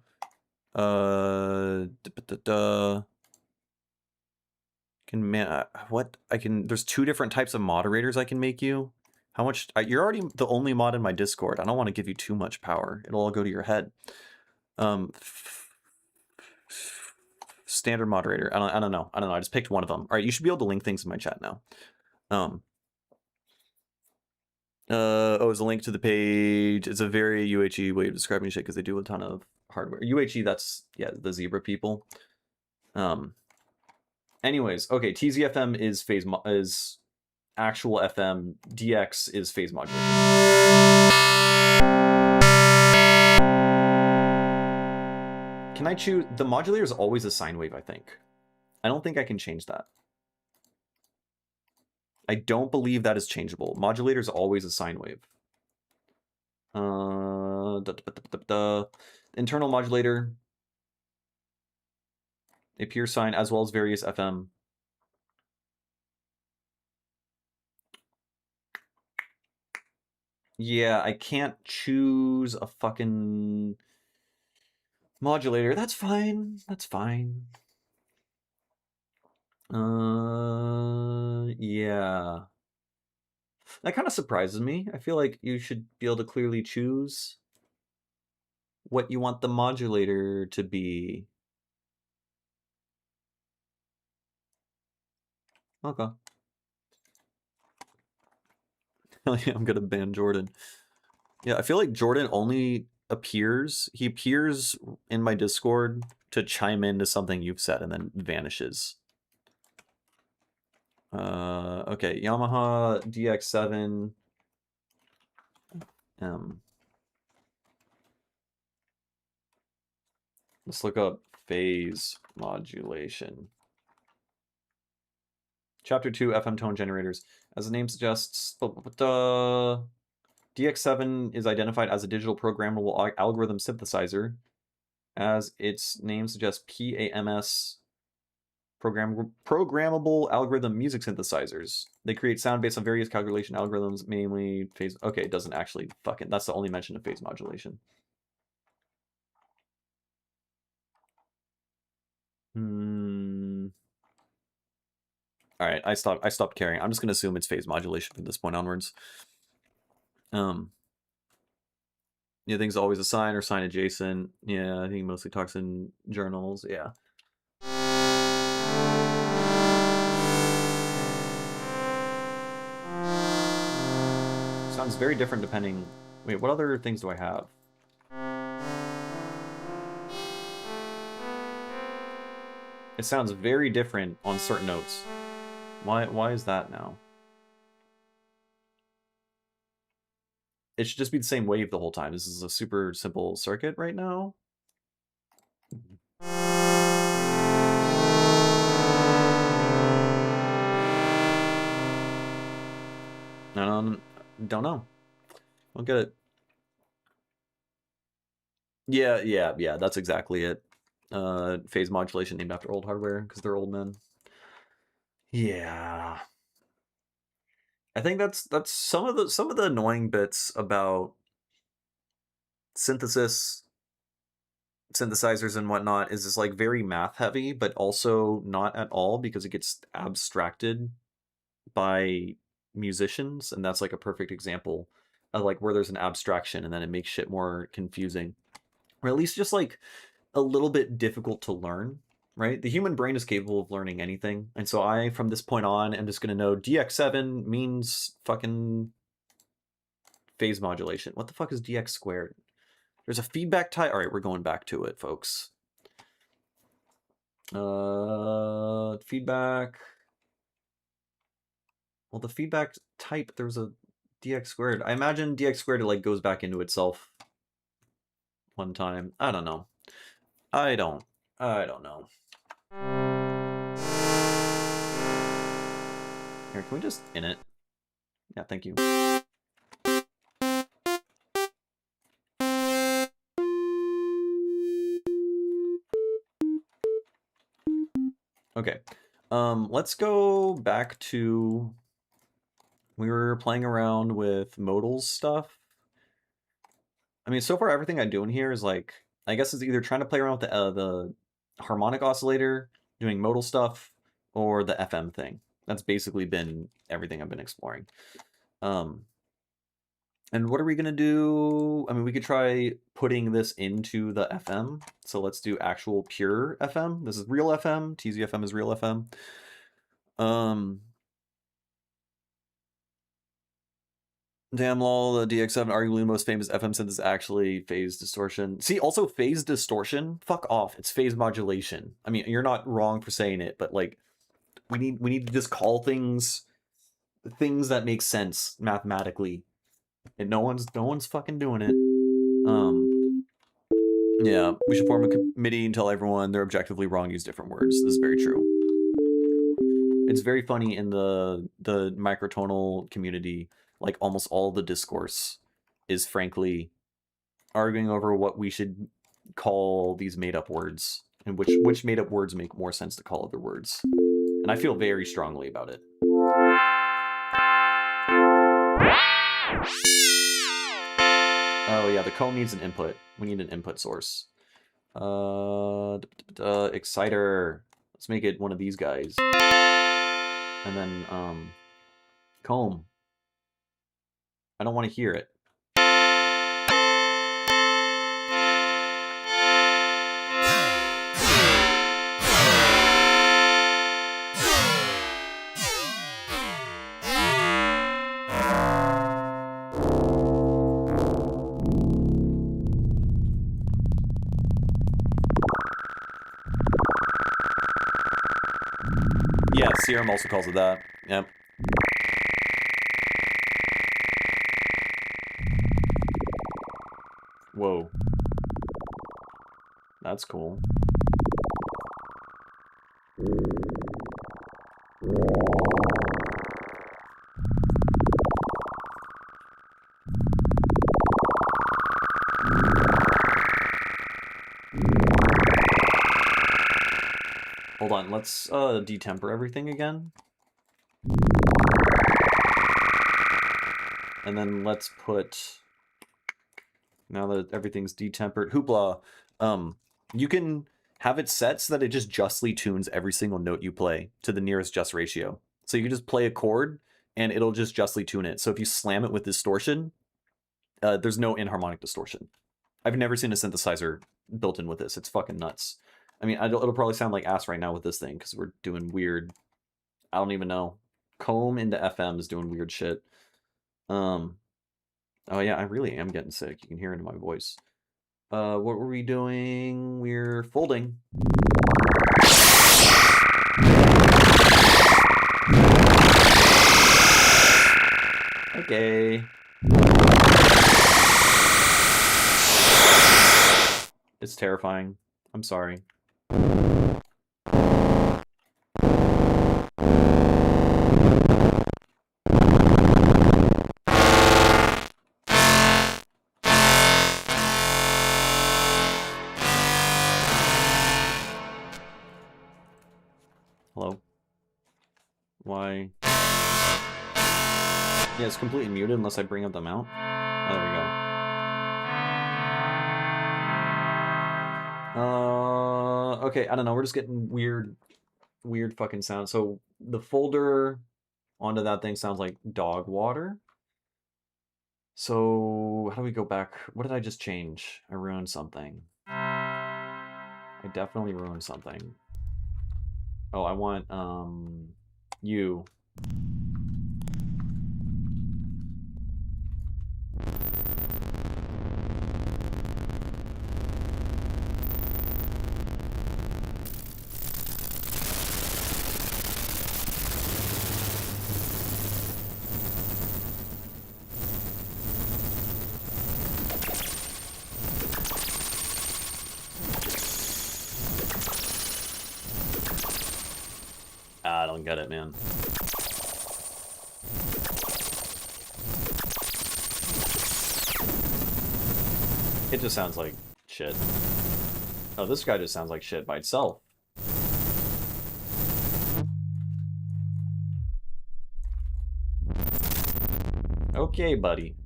What I can? There's 2 different types of moderators I can make you. How much? You're already the only mod in my Discord. I don't want to give you too much power. It'll all go to your head. Standard moderator. I don't know. I just picked one of them. All right, you should be able to link things in my chat now. Oh, it's a link to the page. It's a very UHE way of describing shit because they do a ton of hardware. UHE, that's the zebra people. Anyways, okay, TZFM is is actual FM. DX is phase modulation. Can I choose? The modulator is always a sine wave, I think. I don't think I can change that. I don't believe that is changeable. Modulator is always a sine wave. Internal modulator. A pure sine as well as various FM. Yeah, I can't choose a fucking modulator. That's fine. That's fine. Yeah. That kind of surprises me. I feel like you should be able to clearly choose what you want the modulator to be. Okay. Hell yeah, I'm gonna ban Jordan. Yeah, I feel like Jordan only appears. He appears in my Discord to chime into something you've said and then vanishes. Okay, Yamaha DX7. Let's look up phase modulation. Chapter 2, FM tone generators. As the name suggests, DX7 is identified as a digital programmable algorithm synthesizer. As its name suggests, PAMS, programmable algorithm music synthesizers. They create sound based on various calculation algorithms, mainly phase. Okay, it doesn't actually fucking. That's the only mention of phase modulation. All right, I stopped caring. I'm just gonna assume it's phase modulation from this point onwards. Yeah, things always a sign or sign adjacent. Yeah, I think mostly talks in journals. Yeah. Sounds very different depending. Wait, what other things do I have? It sounds very different on certain notes. Why is that now? It should just be the same wave the whole time. This is a super simple circuit right now. Don't know. I'll get it. Yeah, that's exactly it. Phase modulation named after old hardware because they're old men. Yeah. I think that's some of the annoying bits about synthesizers and whatnot is this like very math heavy, but also not at all because it gets abstracted by musicians, and that's like a perfect example of like where there's an abstraction and then it makes shit more confusing. Or at least just like a little bit difficult to learn, right? The human brain is capable of learning anything. And so I, from this point on, am just going to know DX7 means fucking phase modulation. What the fuck is DX squared? There's a feedback type. All right, we're going back to it, folks. Feedback. Well, the feedback type, there's a DX squared. I imagine DX squared like goes back into itself one time. I don't know. I don't know. Here, can we just in it? Yeah, thank you. Okay. Let's go back to... We were playing around with modals stuff. I mean, so far everything I'm doing here is like, I guess it's either trying to play around with the harmonic oscillator, doing modal stuff, or the FM thing. That's basically been everything I've been exploring. And what are we going to do? I mean, we could try putting this into the FM. So let's do actual pure FM. This is real FM. TZFM is real FM. Damn lol, the DX7 arguably the most famous FM synth is actually phase distortion. See, also phase distortion, fuck off. It's phase modulation. I mean, you're not wrong for saying it, but like we need to just call things that make sense mathematically. And no one's fucking doing it. Yeah, we should form a committee and tell everyone they're objectively wrong, use different words. This is very true. It's very funny in the microtonal community, like almost all the discourse is frankly arguing over what we should call these made-up words and which made-up words make more sense to call other words. And I feel very strongly about it. Oh yeah, the comb needs an input. We need an input source. Exciter. Let's make it one of these guys. And then comb. I don't want to hear it. Yeah, Serum also calls it that. Yep. Whoa. That's cool. Hold on, let's detemper everything again. And then let's put, now that everything's detempered, Hoopla, you can have it set so that it just justly tunes every single note you play to the nearest just ratio. So you can just play a chord and it'll just justly tune it. So if you slam it with distortion, there's no inharmonic distortion. I've never seen a synthesizer built in with this. It's fucking nuts. I mean, it'll probably sound like ass right now with this thing because we're doing weird, I don't even know. Comb into FM is doing weird shit. Oh yeah, I really am getting sick. You can hear it in my voice. What were we doing? We're folding. Okay. It's terrifying. I'm sorry. Hello? Why? Yeah, it's completely muted unless I bring up the mount. Oh, there we go. Okay, I don't know. We're just getting weird fucking sounds. So the folder onto that thing sounds like dog water. So how do we go back? What did I just change? I ruined something. I definitely ruined something. Oh, I want, you. I don't get it, man. It just sounds like shit. Oh, this guy just sounds like shit by itself. Okay, buddy.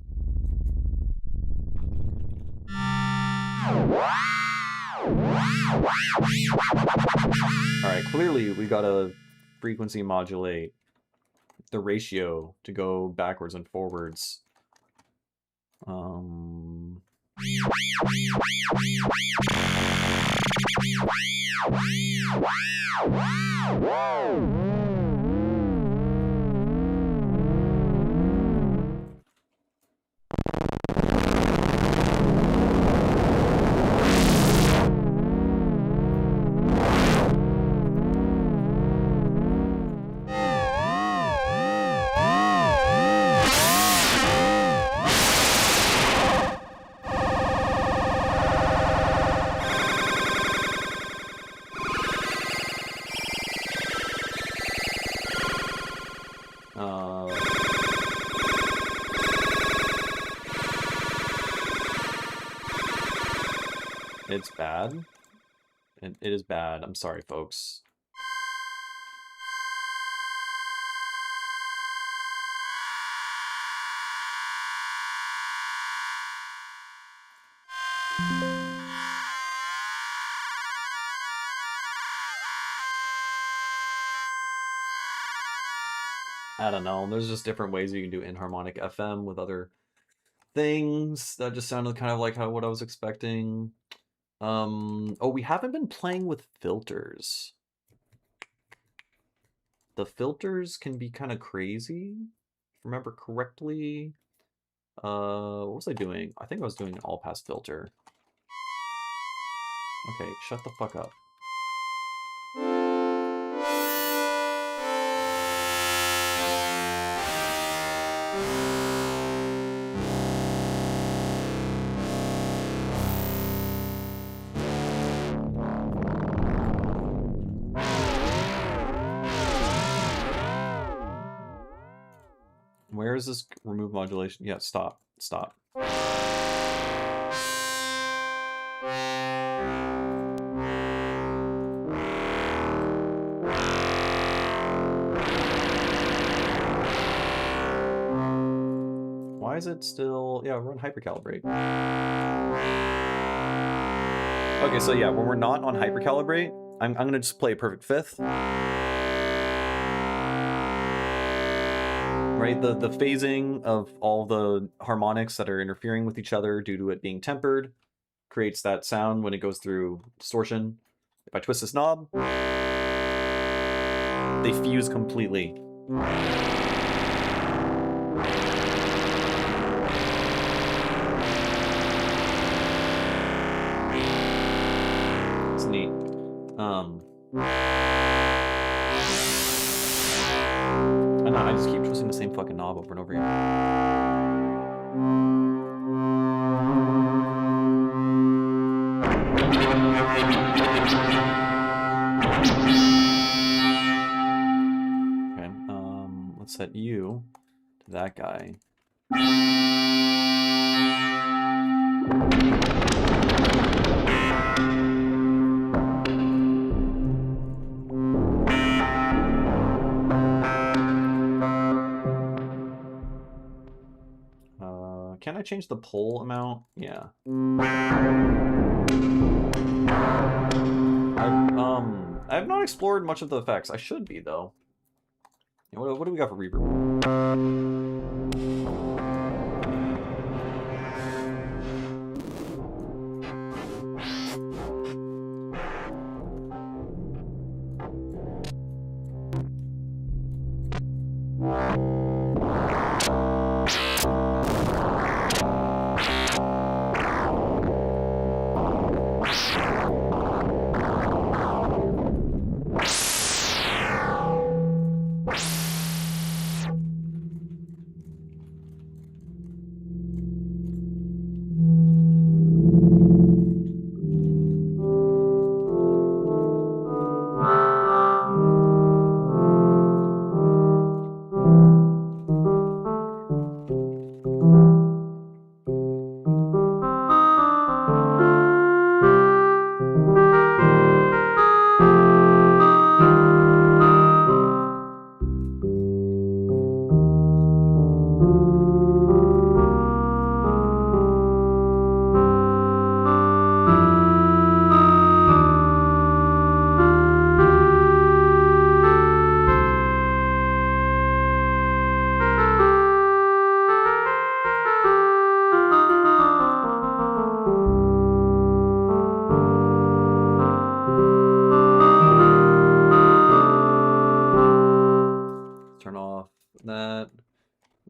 Alright, clearly we gotta frequency modulate the ratio to go backwards and forwards. It's bad. It is bad. I'm sorry, folks. I don't know. There's just different ways you can do inharmonic FM with other things. That just sounded kind of like what I was expecting. Oh, we haven't been playing with filters. The filters can be kind of crazy, if I remember correctly. What was I doing? I think I was doing an all-pass filter. Okay, shut the fuck up. Where is this remove modulation? Yeah, stop. Stop. Why is it still... Yeah, run hypercalibrate. Okay, so yeah, when we're not on hypercalibrate, I'm gonna just play a perfect fifth. Right, the phasing of all the harmonics that are interfering with each other due to it being tempered creates that sound when it goes through distortion. If I twist this knob, they fuse completely. It's neat. I just keep twisting the same fucking knob over and over again. Okay, let's set you to that guy. Can I change the pull amount? Yeah. I've not explored much of the effects. I should be though. What do we got for reverb?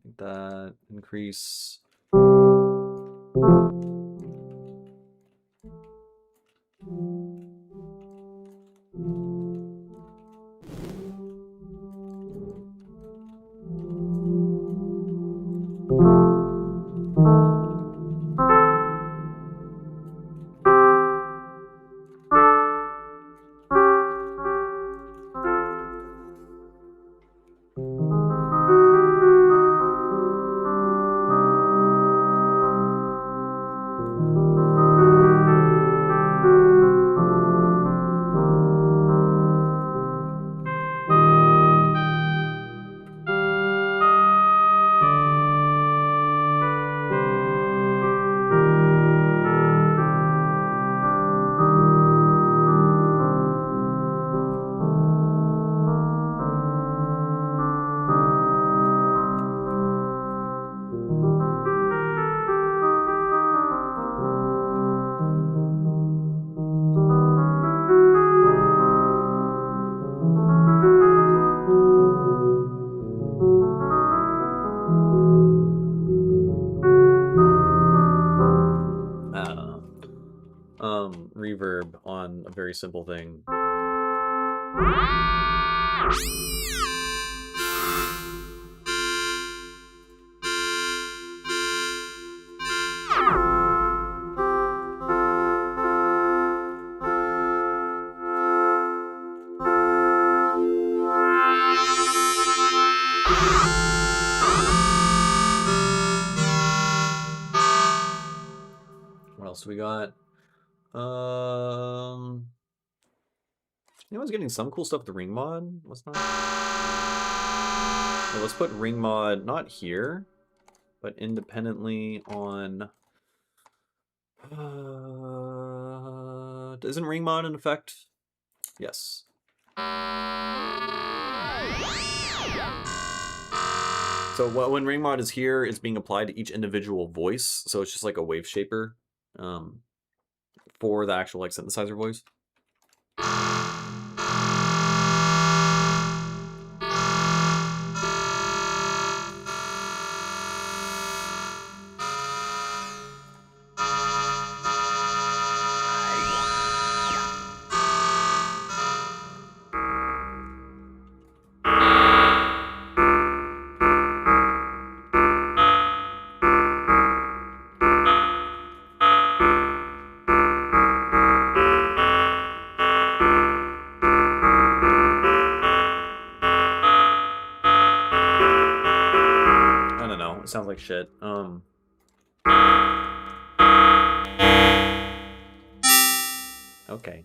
Like that. Increase. Reverb on a very simple thing. What else do we got? Anyone's getting some cool stuff with the ring mod? Let's not. Yeah, let's put ring mod not here, but independently on. Isn't ring mod in effect? Yes. So when ring mod is here, it's being applied to each individual voice. So it's just like a wave shaper for the actual like synthesizer voice. It sounds like shit. Okay.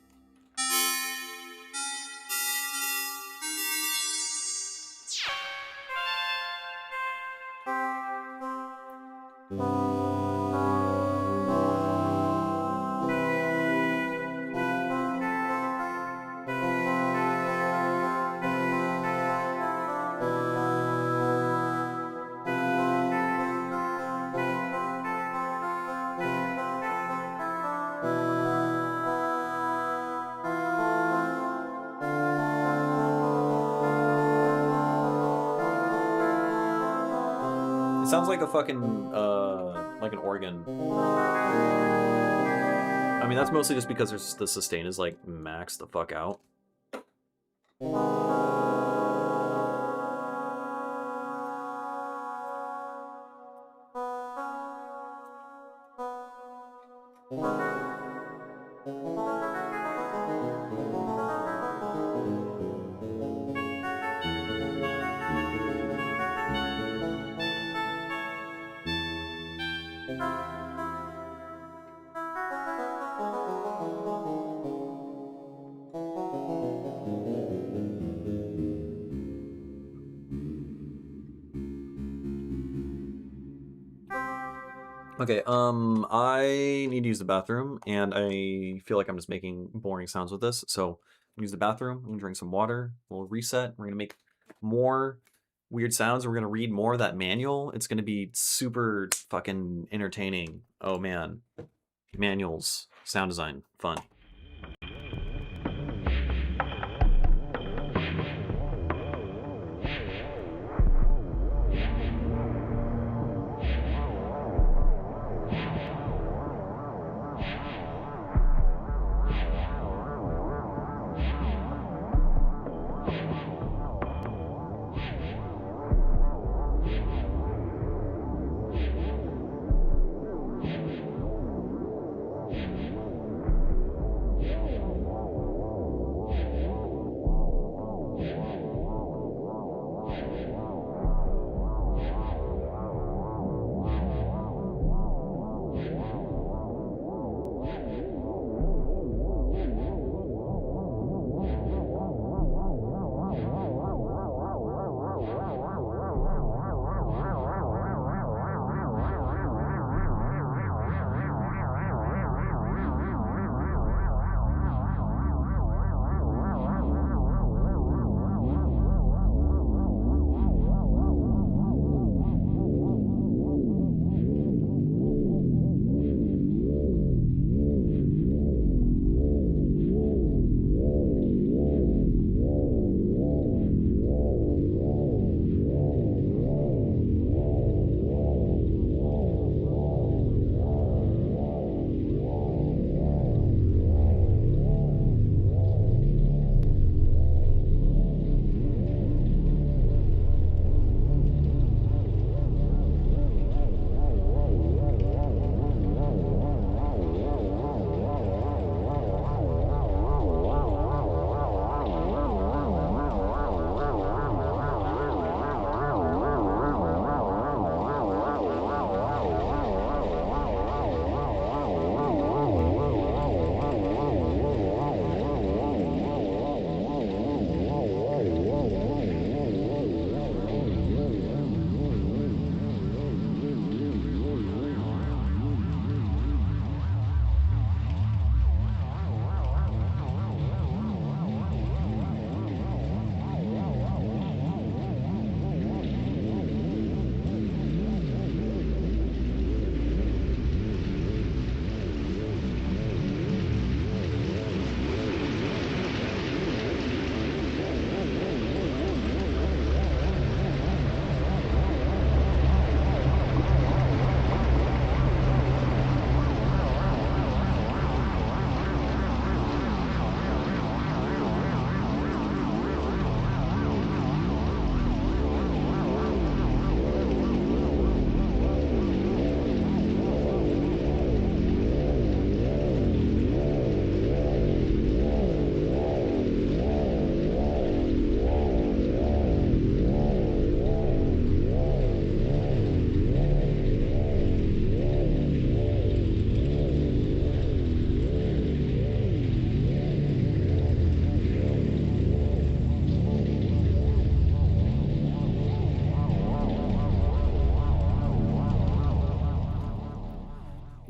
Sounds like a fucking, like an organ. I mean, that's mostly just because there's, the sustain is, like, maxed the fuck out. Okay, I need to use the bathroom, and I feel like I'm just making boring sounds with this, so use the bathroom, I'm gonna drink some water, we'll reset, we're gonna make more weird sounds, and we're gonna read more of that manual. It's gonna be super fucking entertaining. Oh man. Manuals, sound design, fun.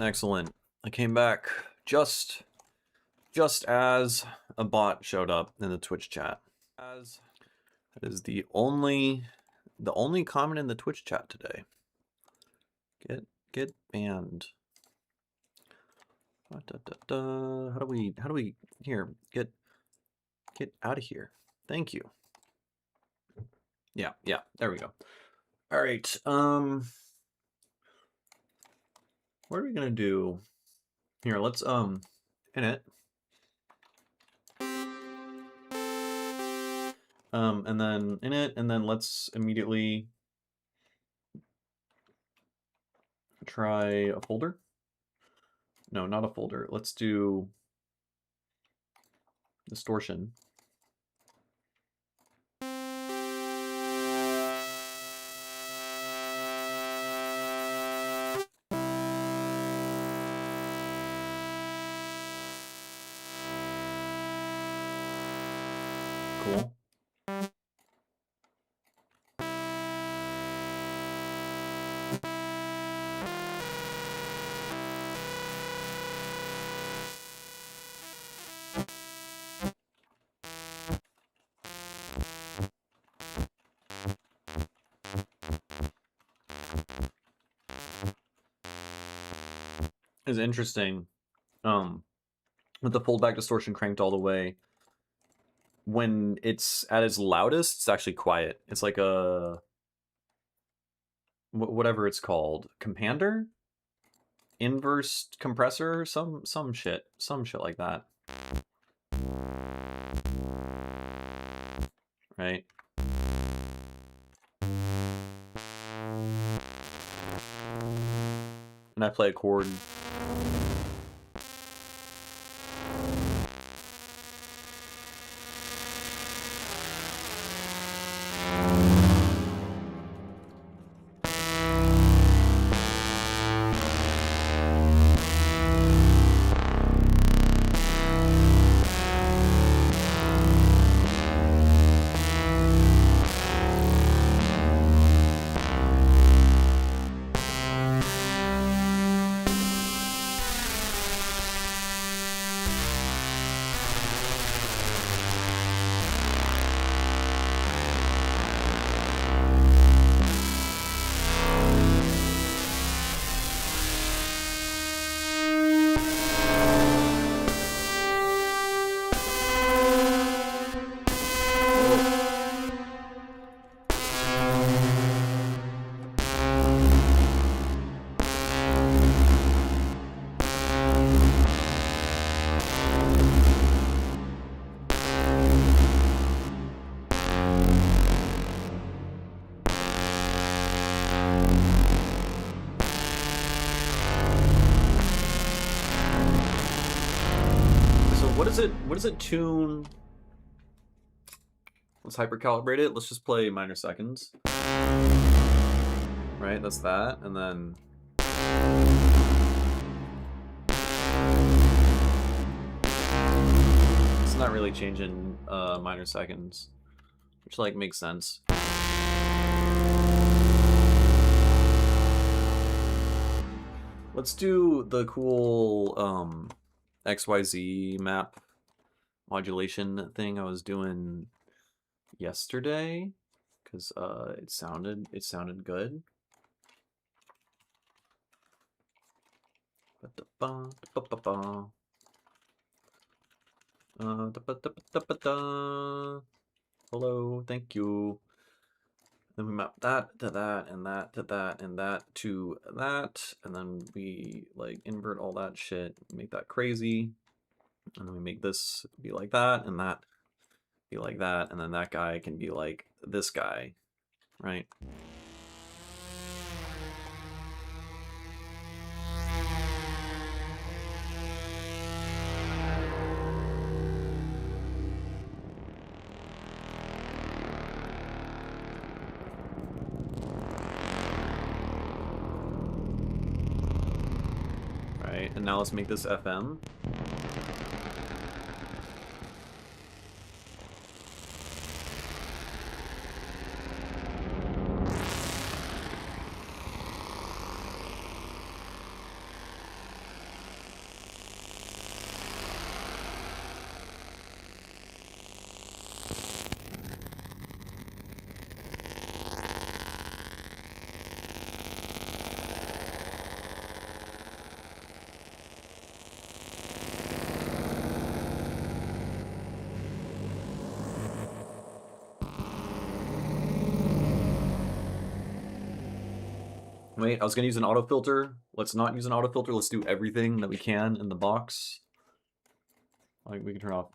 Excellent. I came back just as a bot showed up in the Twitch chat. That is the only comment in the Twitch chat today. Get banned. How do we here get out of here? Thank you. Yeah, there we go. All right. What are we gonna do? Here, let's in it. And then in it, and then let's immediately try a folder. No, not a folder. Let's do distortion. Cool. Is interesting. With the foldback distortion cranked all the way, when it's at its loudest, it's actually quiet. It's like a whatever it's called, compander, inverse compressor, some shit like that. Right? And I play a chord. What does it tune? Let's hypercalibrate it. Let's just play minor seconds. Right, that's that, and then it's not really changing minor seconds, which like makes sense. Let's do the cool XYZ map modulation thing I was doing yesterday, because it sounded good. Hello, thank you. Then we map that to that, and that to that, and that to that, and then we like invert all that shit, make that crazy, and then we make this be like that, and that be like that, and then that guy can be like this guy, right? Right, and now let's make this FM. Wait, I was gonna use an auto filter. Let's not use an auto filter. Let's do everything that we can in the box. Like, we can turn off.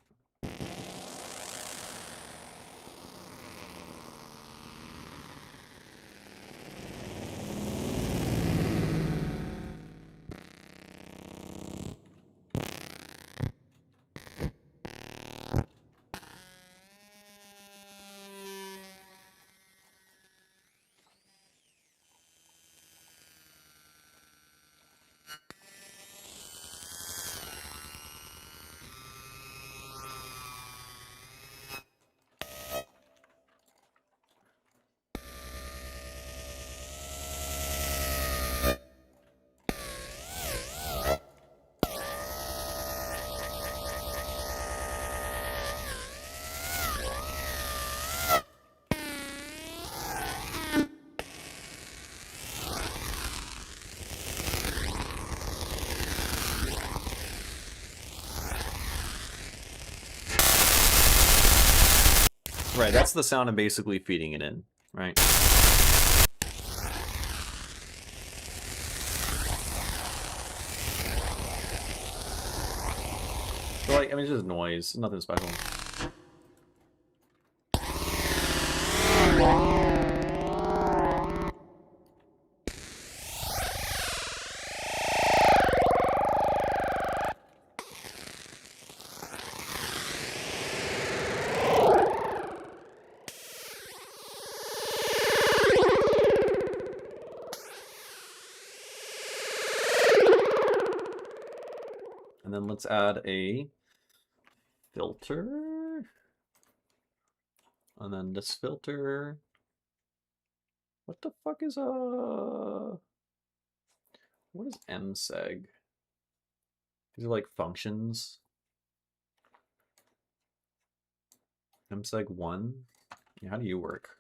Right, that's the sound I'm basically feeding it in, right? So, like, I mean, it's just noise, nothing special. And then let's add a filter. And then this filter. What the fuck is what is mseg? These are like functions. mseg 1. Yeah, how do you work?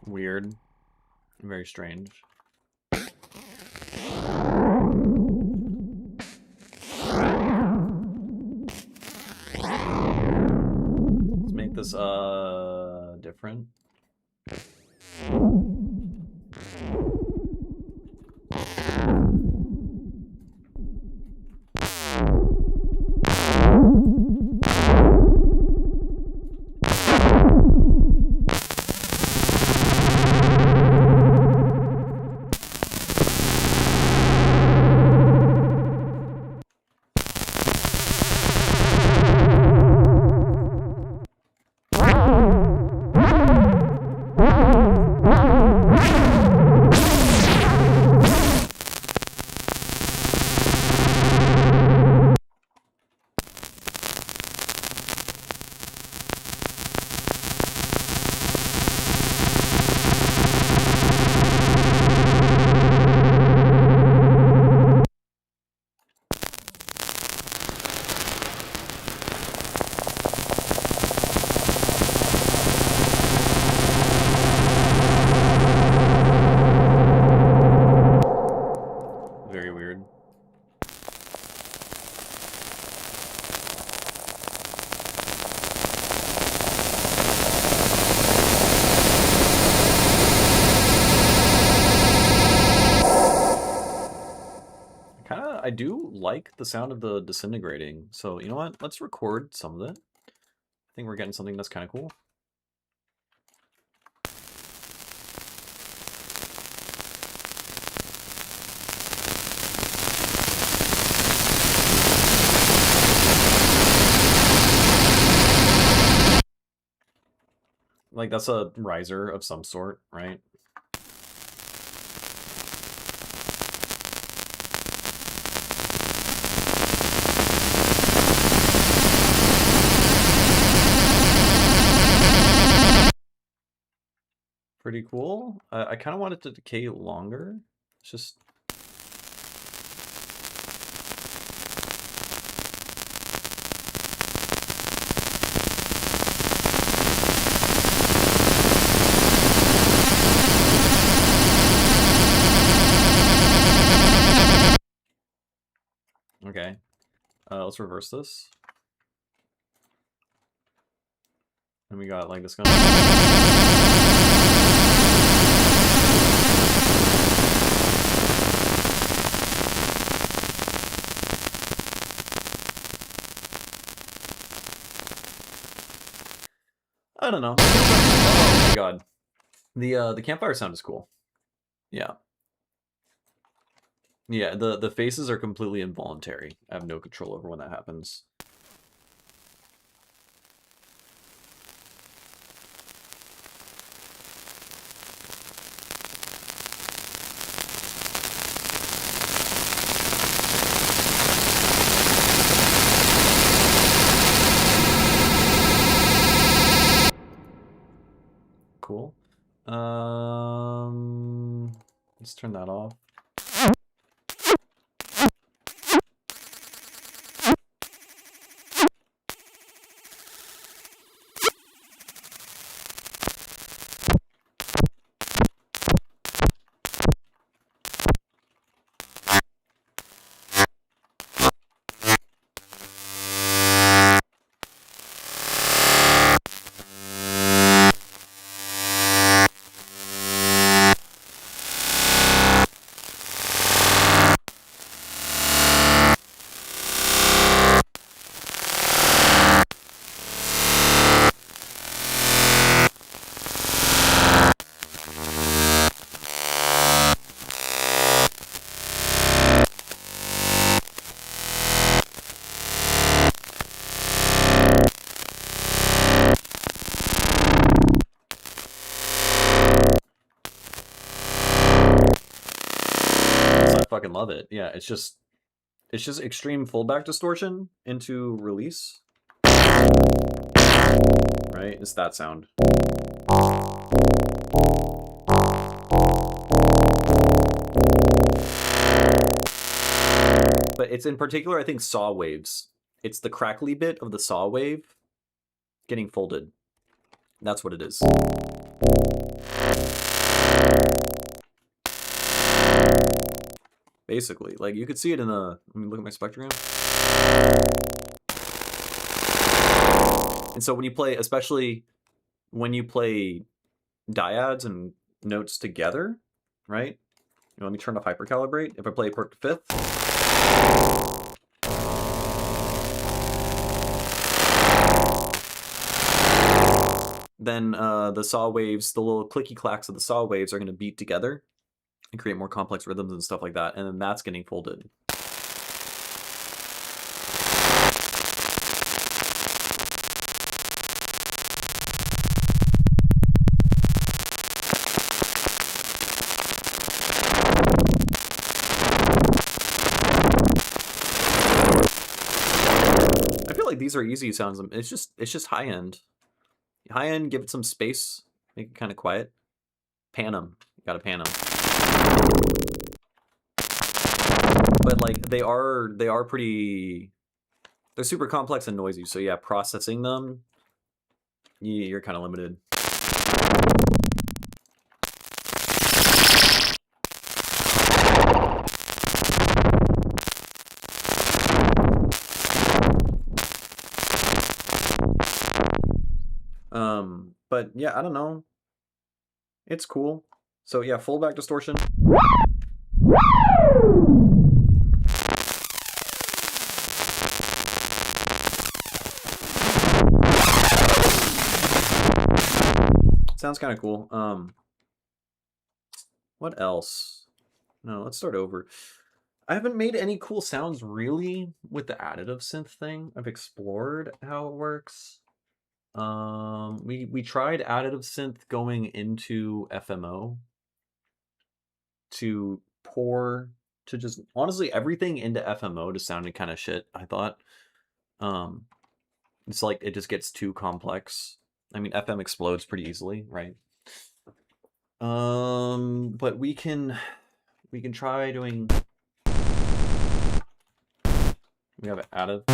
Weird. Very strange. Let's make this different. Very weird. I do like the sound of the disintegrating. So, you know what? Let's record some of it. I think we're getting something that's kind of cool. Like, that's a riser of some sort, right? Pretty cool. I kind of want it to decay longer. It's just... Okay. Let's reverse this. And we got like this kind of... I don't know. Oh my god. The campfire sound is cool. Yeah. Yeah, the faces are completely involuntary. I have no control over when that happens. Cool. Let's turn that off. I fucking love it. Yeah, it's just extreme fullback distortion into release. Right? It's that sound. But it's in particular, I think, saw waves. It's the crackly bit of the saw wave getting folded. That's what it is. Basically, like you could see it in the... Let me look at my spectrogram. And so when you play, especially when you play dyads and notes together, right? Let me turn off hypercalibrate. If I play perked fifth, then the saw waves, the little clicky clacks of the saw waves are going to beat together and create more complex rhythms and stuff like that, and then that's getting folded. I feel like these are easy sounds. It's just high end. High end, give it some space, make it kind of quiet. Pan them. You gotta pan them. But like they are pretty... They're super complex and noisy, so yeah, processing them, you're kind of limited. But yeah, I don't know. It's cool. So yeah, fullback distortion. Sounds kind of cool. What else? No, let's start over. I haven't made any cool sounds really with the additive synth thing. I've explored how it works. We tried additive synth going into FMO to just honestly everything into FMO just sounded kind of shit, I thought. It's like it just gets too complex. I mean, FM explodes pretty easily, right? But we can try doing. We have additive.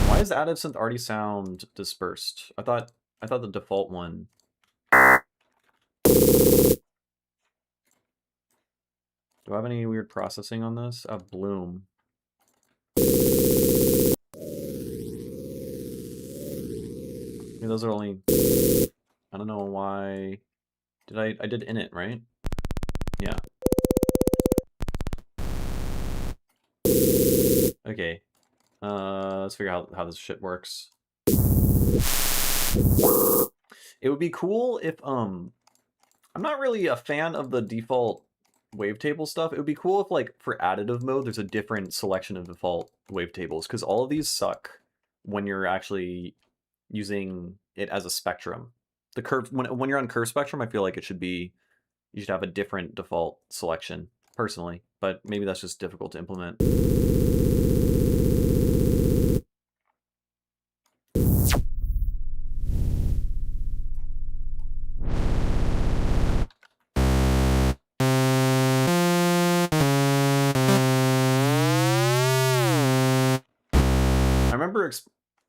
Why does additive synth already sound dispersed? I thought the default one. Do I have any weird processing on this? Bloom. I mean, those are only. I don't know why. I did init, right? Yeah. Okay. Let's figure out how this shit works. It would be cool if I'm not really a fan of the default wavetable stuff. It would be cool if, like, for additive mode, there's a different selection of default wavetables, because all of these suck when you're actually using it as a spectrum. The curve when you're on curve spectrum, I feel like you should have a different default selection personally, but maybe that's just difficult to implement. I remember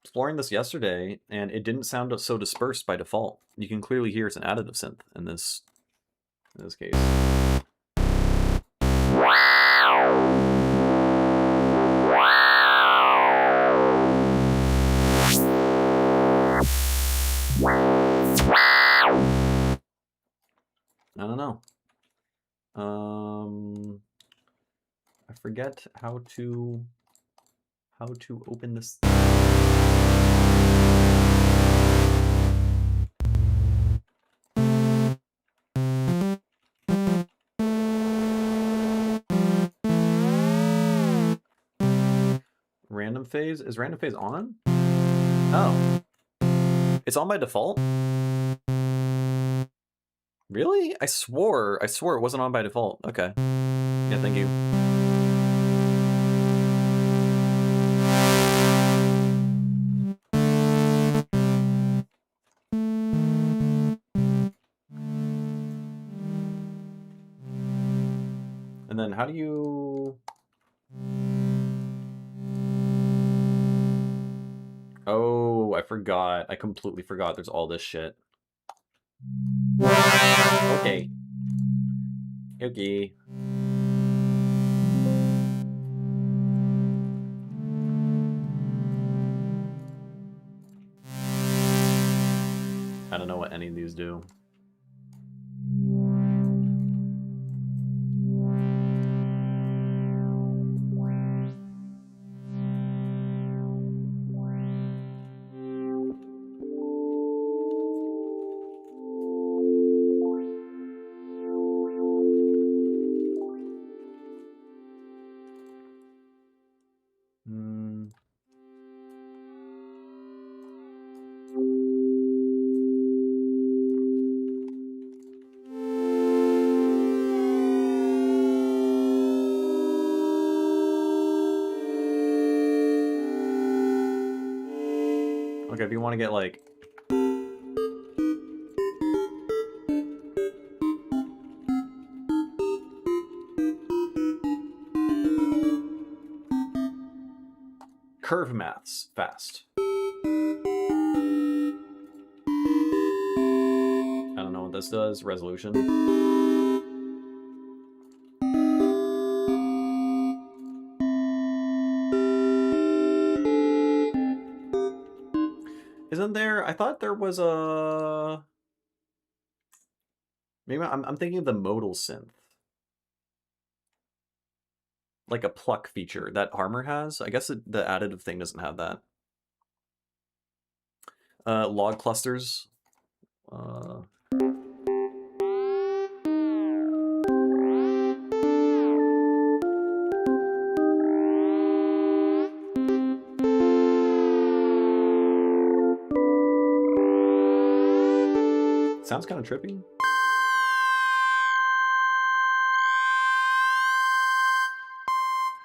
exploring this yesterday, and it didn't sound so dispersed by default. You can clearly hear it's an additive synth in this case. I don't know. I forget how to open this. Random phase? Is random phase on? Oh. It's on by default? Really? I swore it wasn't on by default. Okay. Yeah, thank you. And then how do you... Oh, I forgot. I completely forgot there's all this shit. Okay. Okay. I don't know what any of these do. Okay, if you want to get like... Curve maths fast. I don't know what this does. Resolution. Isn't there... I thought there was a... Maybe I'm thinking of the modal synth. Like a pluck feature that Armor has. I guess the additive thing doesn't have that. Log clusters. Sounds kind of trippy.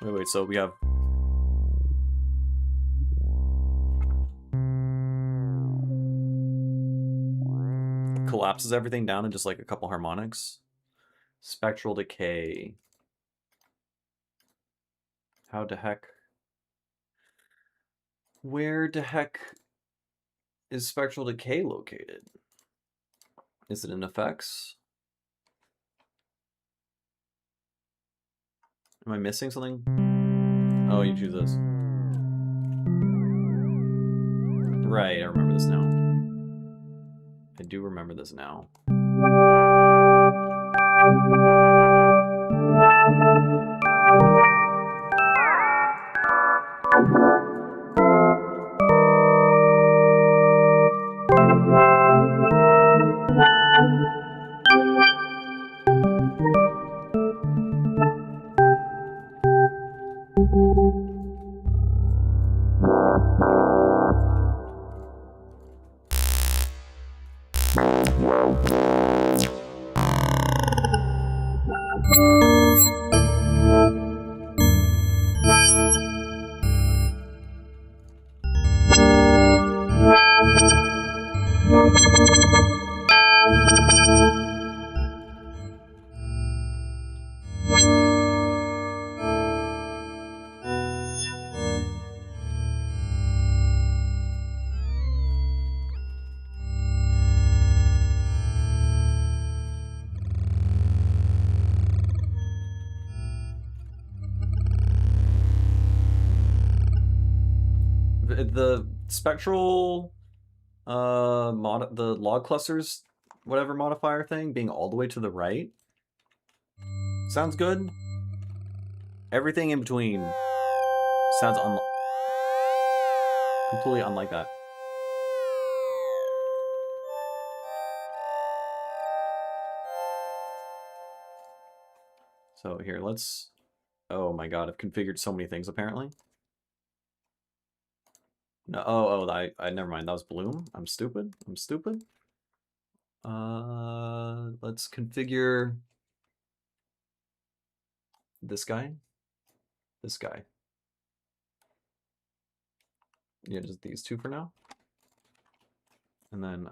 Wait, so we have... collapses everything down in just like a couple harmonics. Spectral decay. How the heck? Where the heck is spectral decay located? Is it in effects? Am I missing something? Oh, you choose this. Right, I remember this now. I do remember this now. The spectral the log clusters whatever modifier thing being all the way to the right sounds good. Everything in between sounds completely unlike that. So here, let's... Oh my god, I've configured so many things apparently. No, I never mind. That was Bloom. I'm stupid. I'm stupid. Let's configure this guy. This guy. Yeah, just these two for now. And then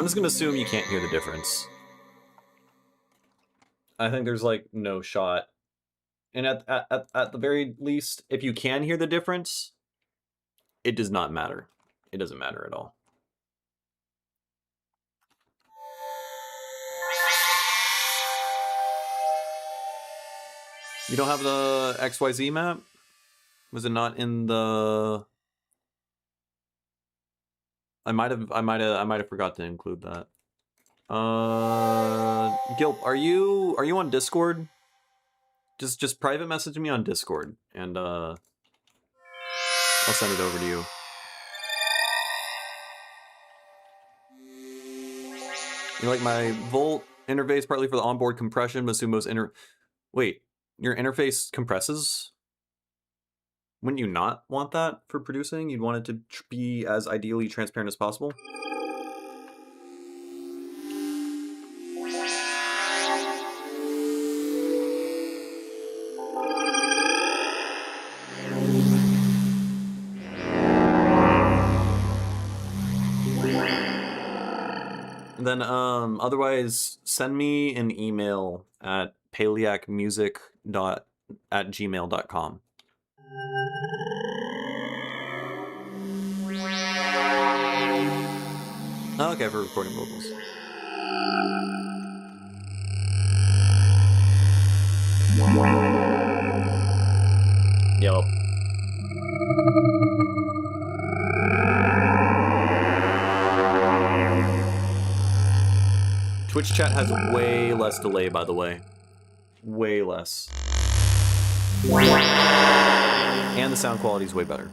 I'm just gonna assume you can't hear the difference. I think there's like no shot. And at the very least, if you can hear the difference, it does not matter. It doesn't matter at all. You don't have the XYZ map? Was it not in the... I might have forgot to include that. Gilp, are you on Discord? Just private message me on Discord and I'll send it over to you. You like my Volt interface partly for the onboard compression, but Sumo's Wait, your interface compresses? Wouldn't you not want that for producing? You'd want it to be as ideally transparent as possible? And then otherwise send me an email at paleacmusic@gmail.com. Okay, for recording vocals. Yep. Twitch chat has way less delay, by the way. Way less. And the sound quality is way better.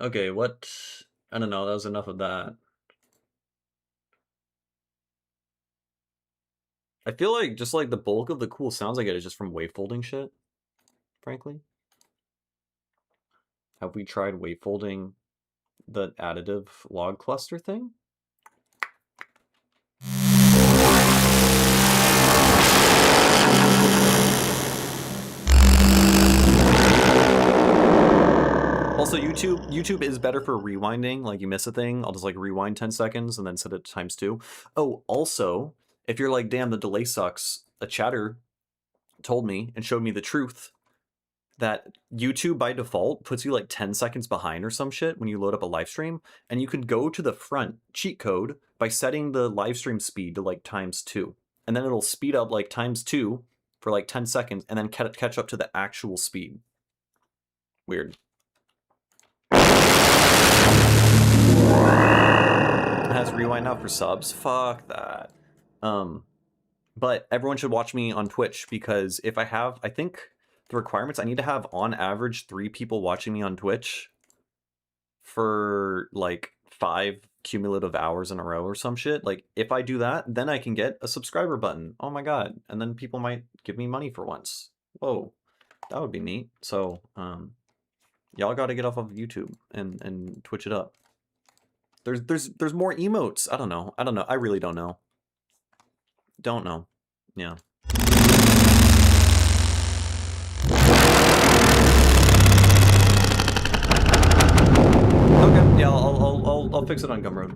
Okay, what? I don't know, that was enough of that. I feel like just like the bulk of the cool sounds I get is just from wavefolding shit, frankly. Have we tried wavefolding the additive log cluster thing? Also, YouTube is better for rewinding. Like, you miss a thing, I'll just like rewind 10 seconds and then set it to ×2. Oh, also, if you're like, damn, the delay sucks, a chatter told me and showed me the truth that YouTube by default puts you like 10 seconds behind or some shit when you load up a live stream, and you can go to the front cheat code by setting the live stream speed to like ×2, and then it'll speed up like ×2 for like 10 seconds and then catch up to the actual speed. Weird. It has rewind now for subs? Fuck that. But everyone should watch me on Twitch, because if I think the requirements, I need to have on average 3 people watching me on Twitch for like 5 cumulative hours in a row or some shit. Like, if I do that, then I can get a subscriber button. Oh my god. And then people might give me money for once. Whoa, that would be neat. So, y'all gotta get off of YouTube and Twitch it up. There's more emotes. I don't know. I really don't know. Don't know. Yeah. Okay. Yeah, I'll fix it on Gumroad.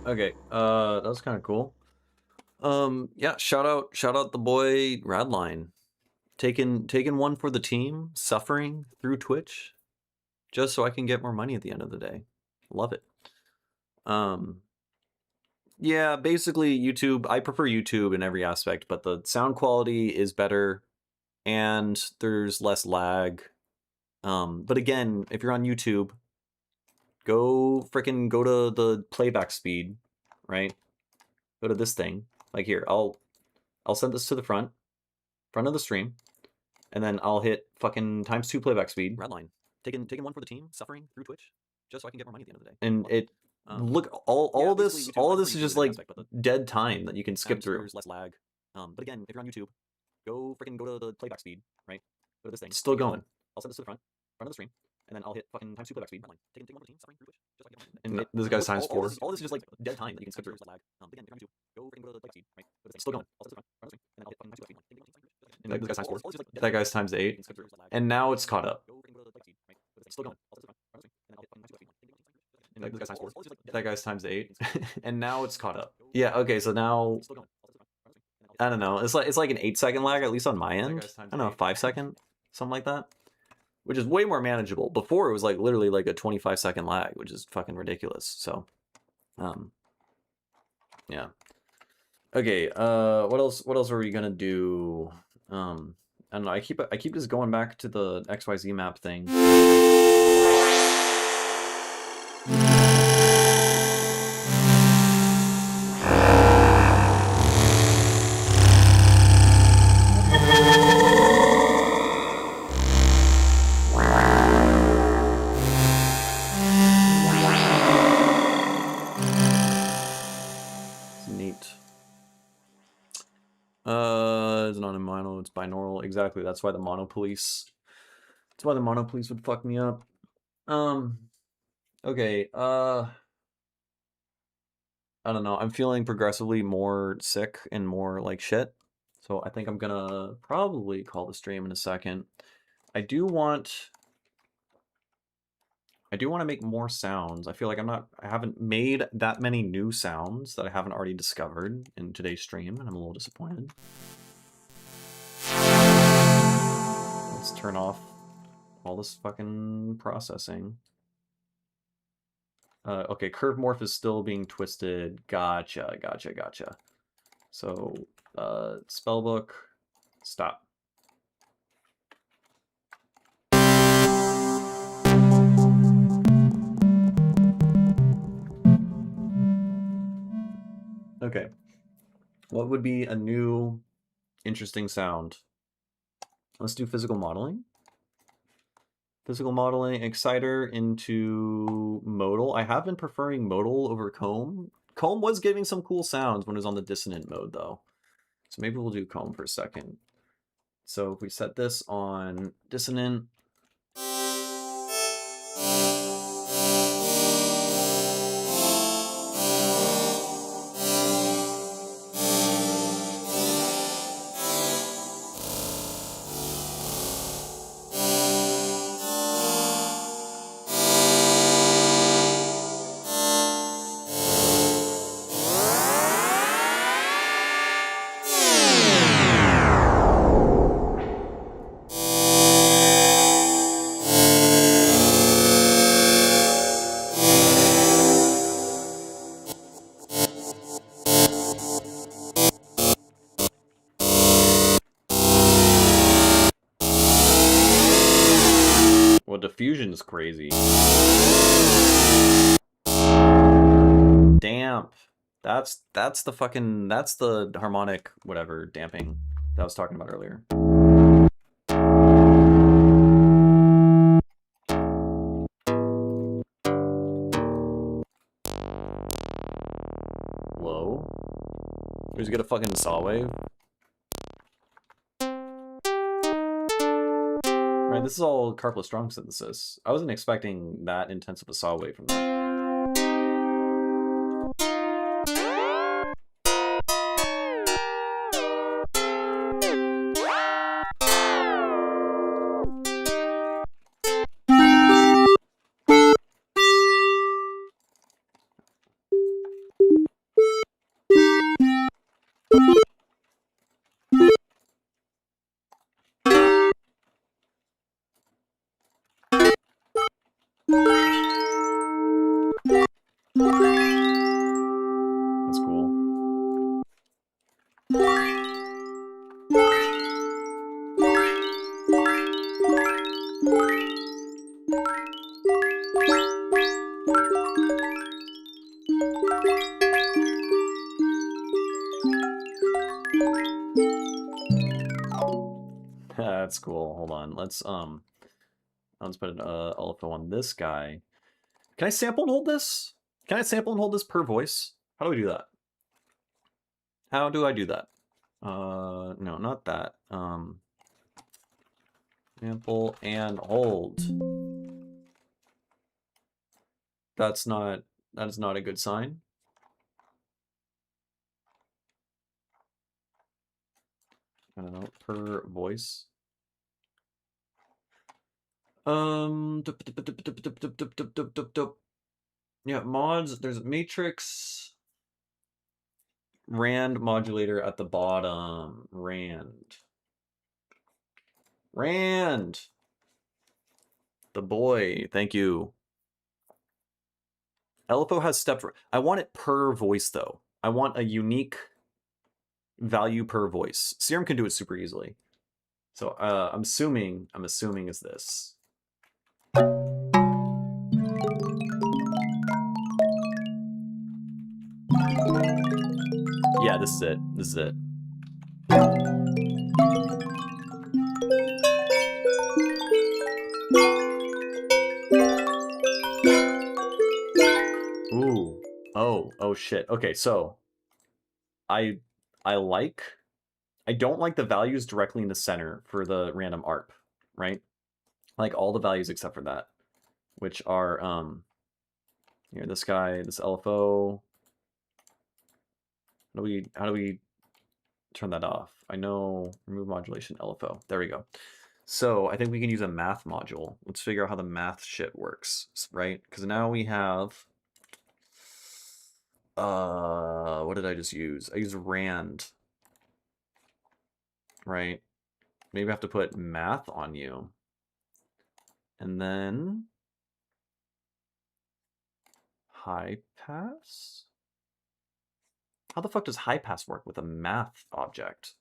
Okay, that was kind of cool. Yeah, shout out the boy Radline. Taking one for the team, suffering through Twitch, just so I can get more money at the end of the day. Love it. Yeah, basically YouTube. I prefer YouTube in every aspect, but the sound quality is better and there's less lag. But again, if you're on YouTube, go to the playback speed, right? Go to this thing. Like here, I'll send this to the front of the stream, and then I'll hit fucking ×2 playback speed. Redline. Taking one for the team, suffering through Twitch, just so I can get more money at the end of the day. And it look all of this is just like dead time that you can skip through. There's less lag. But again, if you're on YouTube, go to the playback speed, right? Go to this thing. Still going. I'll send this to the front of the stream, and then I'll hit fucking ×2 playback speed. Taking one for the team, suffering through Twitch, just like and this guy's ×4. All this is just like dead time that you can skip through. Lag. Again, if you're on YouTube, go to the playback speed, right? Still going. I'll send this to the front of the stream, and then I'll hit ×2 playback speed. And this guy's ×4. That guy's ×8. And now it's caught up. Still going. And this guy's ×4. That guy's ×8. And now it's caught up. Yeah. Okay. So now. I don't know. It's like an 8-second lag, at least on my end. I don't know, 5-second, something like that, which is way more manageable. Before it was like literally like a 25-second lag, which is fucking ridiculous. So, yeah. Okay. What else are we gonna do? I don't know. I keep just going back to the XYZ map thing. It's not in mono, it's binaural. Exactly, that's why the mono police. That's why the mono police would fuck me up. Okay, I don't know. I'm feeling progressively more sick and more like shit. So I think I'm gonna probably call the stream in a second. I do want to make more sounds. I feel like I haven't made that many new sounds that I haven't already discovered in today's stream, and I'm a little disappointed. Let's turn off all this fucking processing. Okay, curve morph is still being twisted. Gotcha. So, spellbook, stop. Okay. What would be a new, interesting sound? Let's do physical modeling. Physical modeling, exciter into modal. I have been preferring modal over comb. Comb was giving some cool sounds when it was on the dissonant mode, though. So maybe we'll do comb for a second. So if we set this on dissonant. Well, diffusion is crazy. Damp. That's the harmonic whatever damping that I was talking about earlier. Low. We just get a fucking saw wave. Right, this is all Karplus strong synthesis. I wasn't expecting that intense of a saw wave from that. That's cool. Hold on. Let's put an LFO on this guy. Can I sample and hold this? Can I sample and hold this per voice? How do we do that? How do I do that? No, not that. Sample and hold. That is not a good sign. I don't know, per voice. Yeah, mods, there's matrix rand modulator at the bottom. Rand. The boy, thank you. LFO has stepped. I want it per voice though. I want a unique value per voice. Serum can do it super easily. So I'm assuming is this. Yeah, this is it. This is it. Ooh. Oh shit. Okay, so I don't like the values directly in the center for the random ARP, right? Like all the values except for that, which are here, this guy, this LFO. How do we turn that off? I know, remove modulation LFO. There we go. So I think we can use a math module. Let's figure out how the math shit works, right? Because now we have what did I just use? I used rand, right? Maybe I have to put math on you. And then high pass? How the fuck does high pass work with a math object?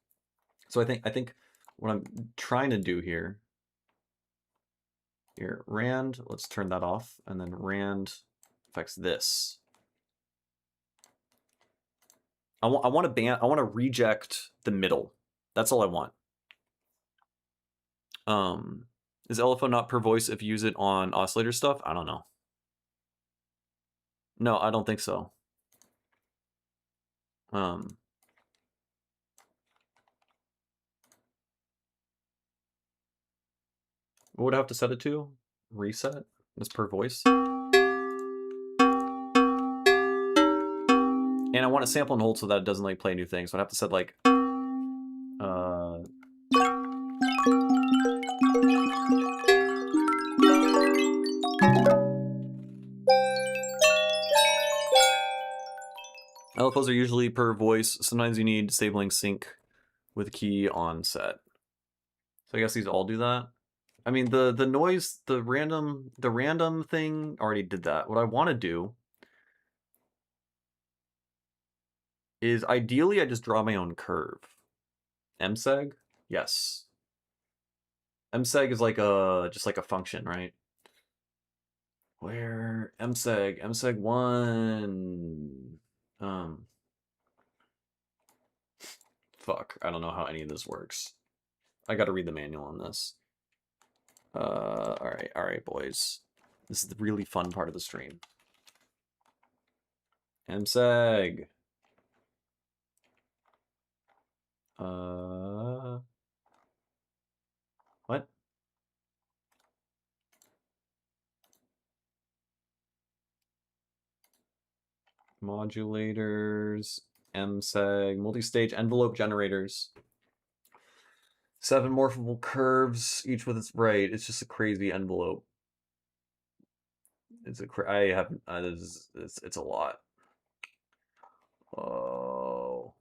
So I think what I'm trying to do here, rand, let's turn that off, and then rand affects this. I want to reject the middle. That's all I want. Is LFO not per voice if you use it on oscillator stuff? I don't know. No, I don't think so. What would I have to set it to? Reset? This per voice? And I want to sample and hold so that it doesn't like play new things. So I'd have to set like LFOs are usually per voice. Sometimes you need disabling sync with key on set. So I guess these all do that. I mean the noise, the random thing already did that. What I want to do is ideally I just draw my own curve. MSEG? Yes. MSEG is like just like a function, right? Where MSEG 1. Fuck, I don't know how any of this works. I gotta read the manual on this. All right, boys. This is the really fun part of the stream. MSEG. What? Modulators, MSEG, multi-stage envelope generators. 7 morphable curves, each with its right. It's just a crazy envelope. It's it's a lot. Oh.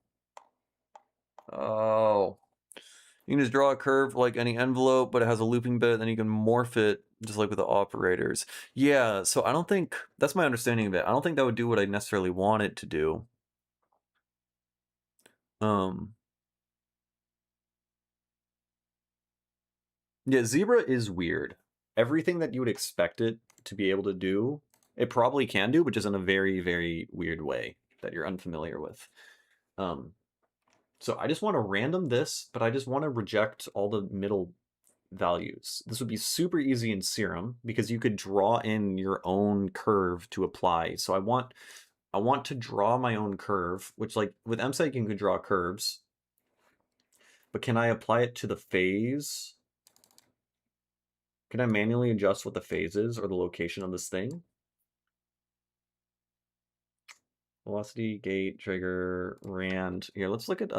You can just draw a curve like any envelope, but it has a looping bit, then you can morph it just like with the operators. Yeah, so I don't think, that's my understanding of it. I don't think that would do what I necessarily want it to do. Yeah, Zebra is weird. Everything that you would expect it to be able to do, it probably can do, but just in a very, very weird way that you're unfamiliar with. So I just want to random this, but I just want to reject all the middle values. This would be super easy in Serum because you could draw in your own curve to apply. So I want to draw my own curve, which like with MSEG you can draw curves. But can I apply it to the phase? Can I manually adjust what the phase is or the location of this thing? Velocity, gate, trigger, rand. Here, let's look at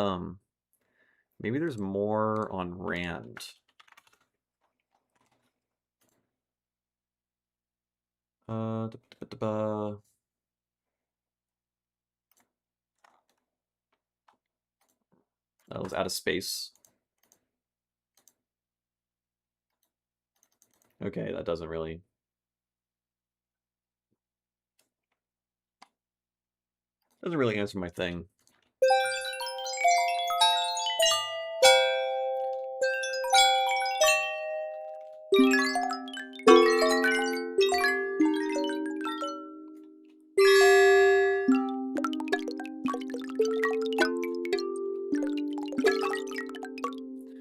maybe there's more on rand. Uh, let's add a space. Okay, that doesn't really. Doesn't really answer my thing.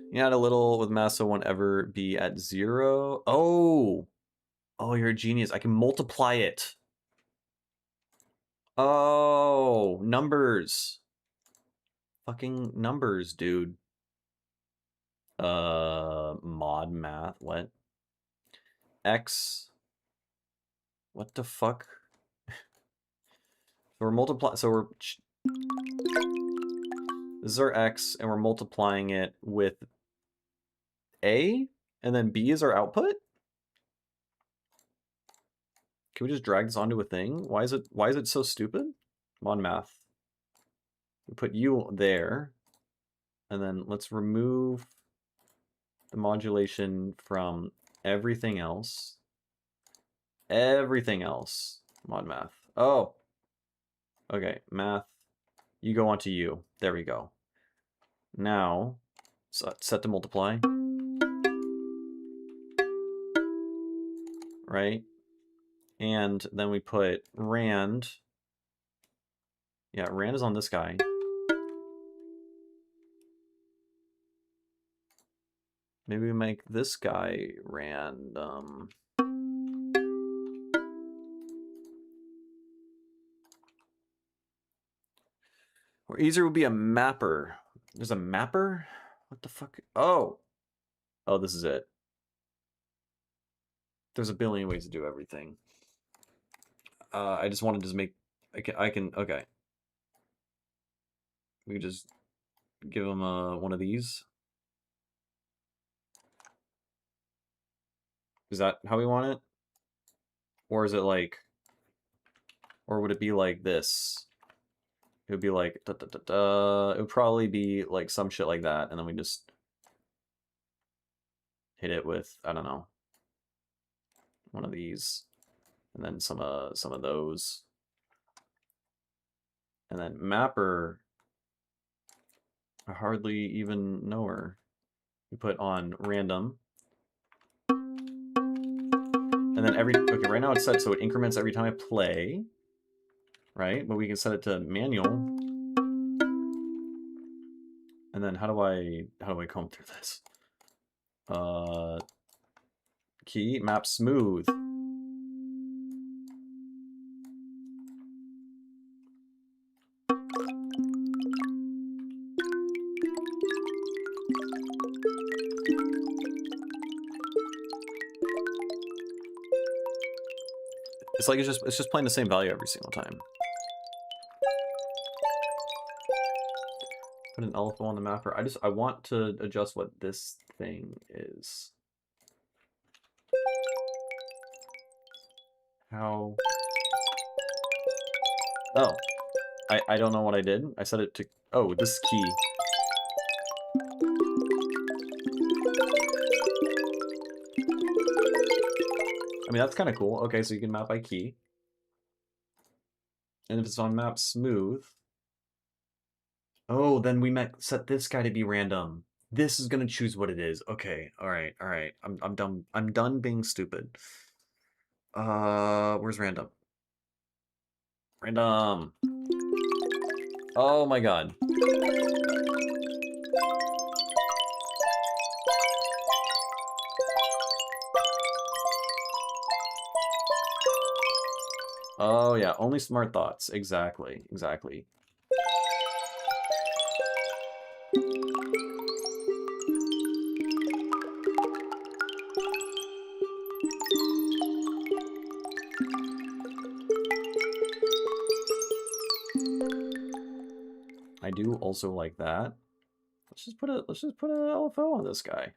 You add a little with massa won't ever be at 0. Oh! Oh, you're a genius. I can multiply it. Oh, numbers. Fucking numbers, dude. Mod math, what? X. What the fuck? So we're multiplying, so we're, this is our X, and we're multiplying it with A, and then B is our output? Can we just drag this onto a thing? Why is it so stupid? Mod math. We put U there, and then let's remove the modulation from everything else. Everything else. Mod math. Oh. Okay, math. You go onto U. There we go. Now, set to multiply. Right? And then we put rand. Yeah, rand is on this guy. Maybe we make this guy random. Or easier would be a mapper. There's a mapper? What the fuck? Oh! Oh, this is it. There's a billion ways to do everything. I just wanted to make... I can... Okay. We could just give him one of these. Is that how we want it? Or is it like... Or would it be like this? It would be like... Da, da, da, da. It would probably be like some shit like that. And then we just... hit it with, I don't know, one of these. And then some of those. And then mapper... I hardly even know her. We put on random. And then okay, right now it's set so it increments every time I play. Right? But we can set it to manual. And then how do I comb through this? Key, map smooth. It's like it's just playing the same value every single time. Put an LFO on the mapper. I want to adjust what this thing is. How? Oh, I don't know what I did. I set it to, oh, this key. I mean, that's kind of cool. Okay, so you can map by key. And if it's on map smooth, oh, then we might set this guy to be random. This is gonna choose what it is. Okay, all right. I'm done. I'm done being stupid. Where's random? Random. Oh my god. Oh yeah, only smart thoughts. Exactly, exactly. I do also like that. Let's just put a LFO on this guy.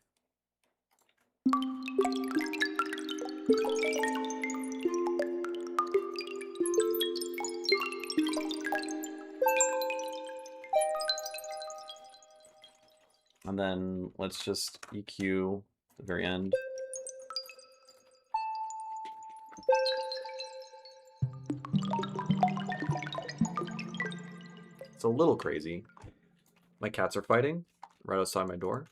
And then let's just EQ the very end. It's a little crazy. My cats are fighting right outside my door.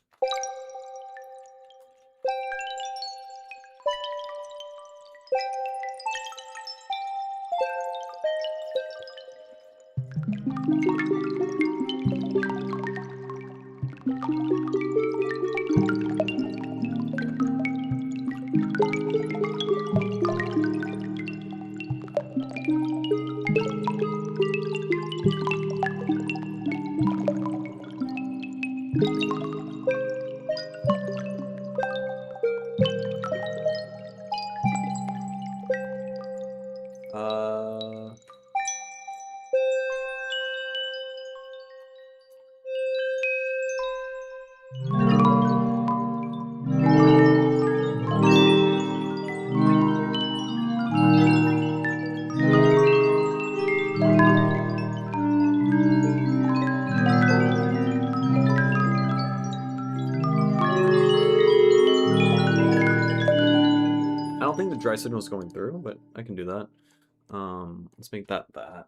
Uh, I don't think the dry signal is going through, but I can do that. Let's make that that.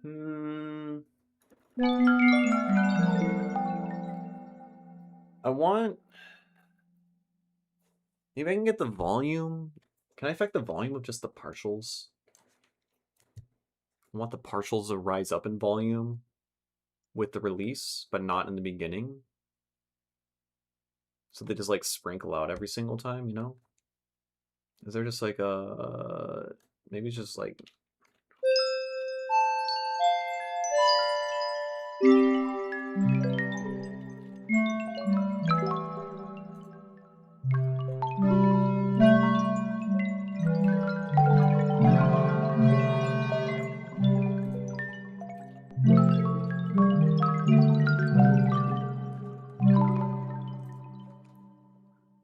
Hmm. I want. Maybe I can get the volume. Can I affect the volume of just the partials? I want the partials to rise up in volume with the release, but not in the beginning. So they just like sprinkle out every single time, you know? Is there just like a maybe it's just like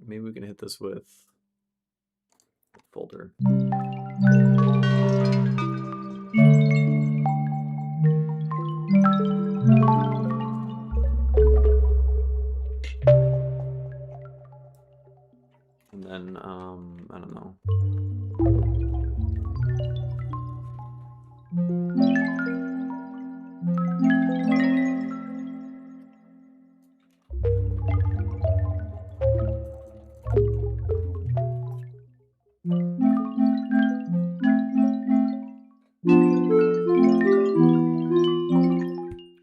maybe we can hit this with folder. And then I don't know.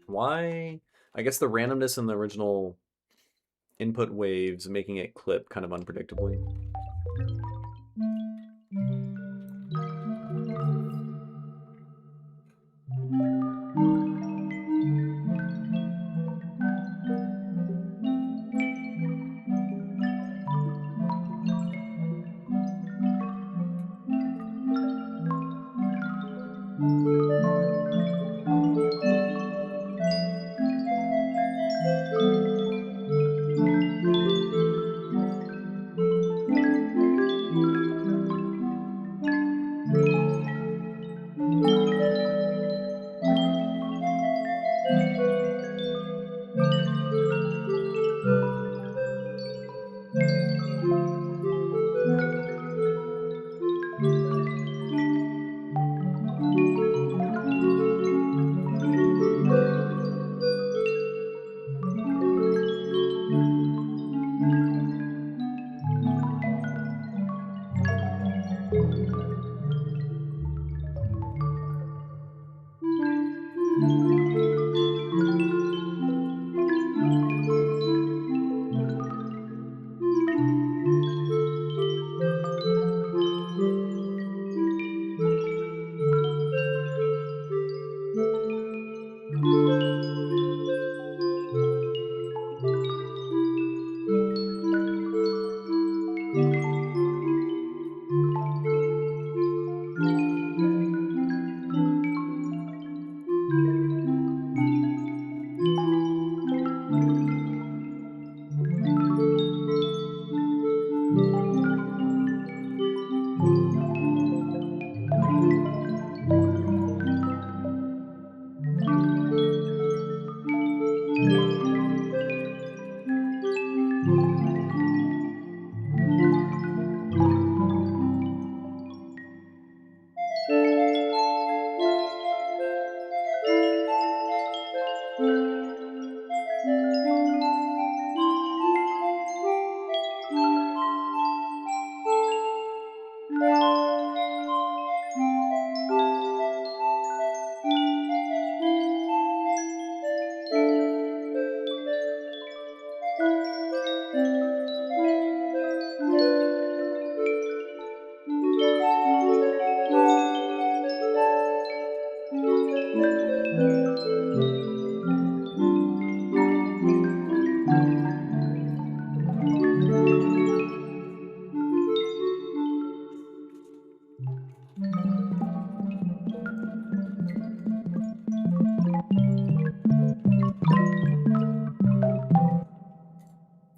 Why? I guess the randomness in the original input waves making it clip kind of unpredictably.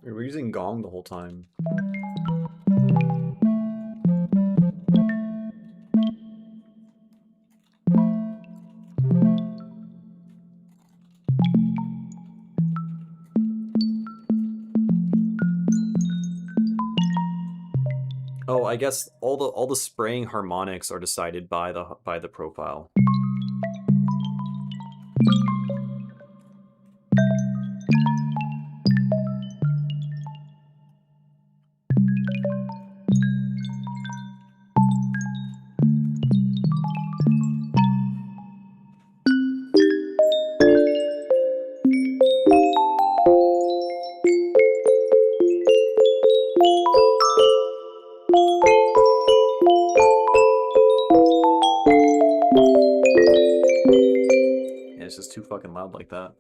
We're using gong the whole time. Oh, I guess all the spraying harmonics are decided by the profile. Yeah, it's just too fucking loud like that.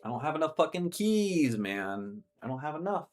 I don't have enough fucking keys, man. I don't have enough.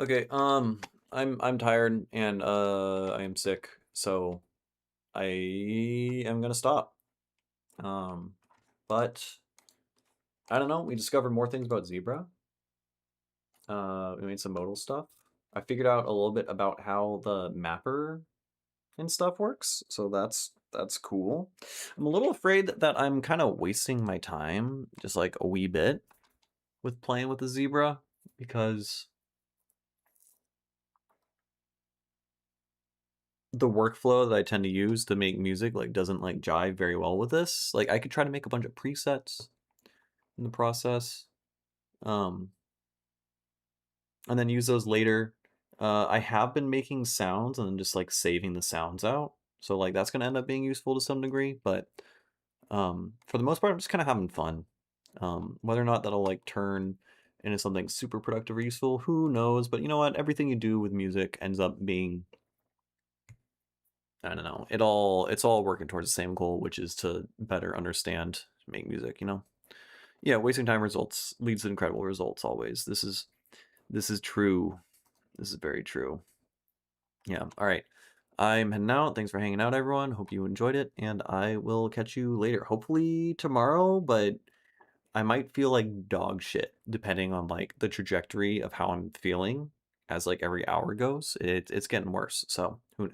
Okay, I'm tired and I am sick, so I am gonna stop. Um, but I don't know. We discovered more things about zebra. We made some modal stuff. I figured out a little bit about how the mapper and stuff works, so that's cool. I'm a little afraid that I'm kind of wasting my time, just like a wee bit, with playing with the zebra because the workflow that I tend to use to make music like doesn't like jive very well with this. Like I could try to make a bunch of presets in the process, um, and then use those later. I have been making sounds and then just like saving the sounds out, so like that's gonna end up being useful to some degree. But for the most part, I'm just kind of having fun. Whether or not that'll like turn into something super productive or useful, who knows? But you know what? Everything you do with music ends up being, I don't know. It's all working towards the same goal, which is to better understand, make music, you know? Yeah, wasting time results leads to incredible results always. This is true. This is very true. Yeah. All right. I'm heading out. Thanks for hanging out, everyone. Hope you enjoyed it, and I will catch you later. Hopefully tomorrow, but I might feel like dog shit depending on like the trajectory of how I'm feeling as like every hour goes. It's getting worse. So who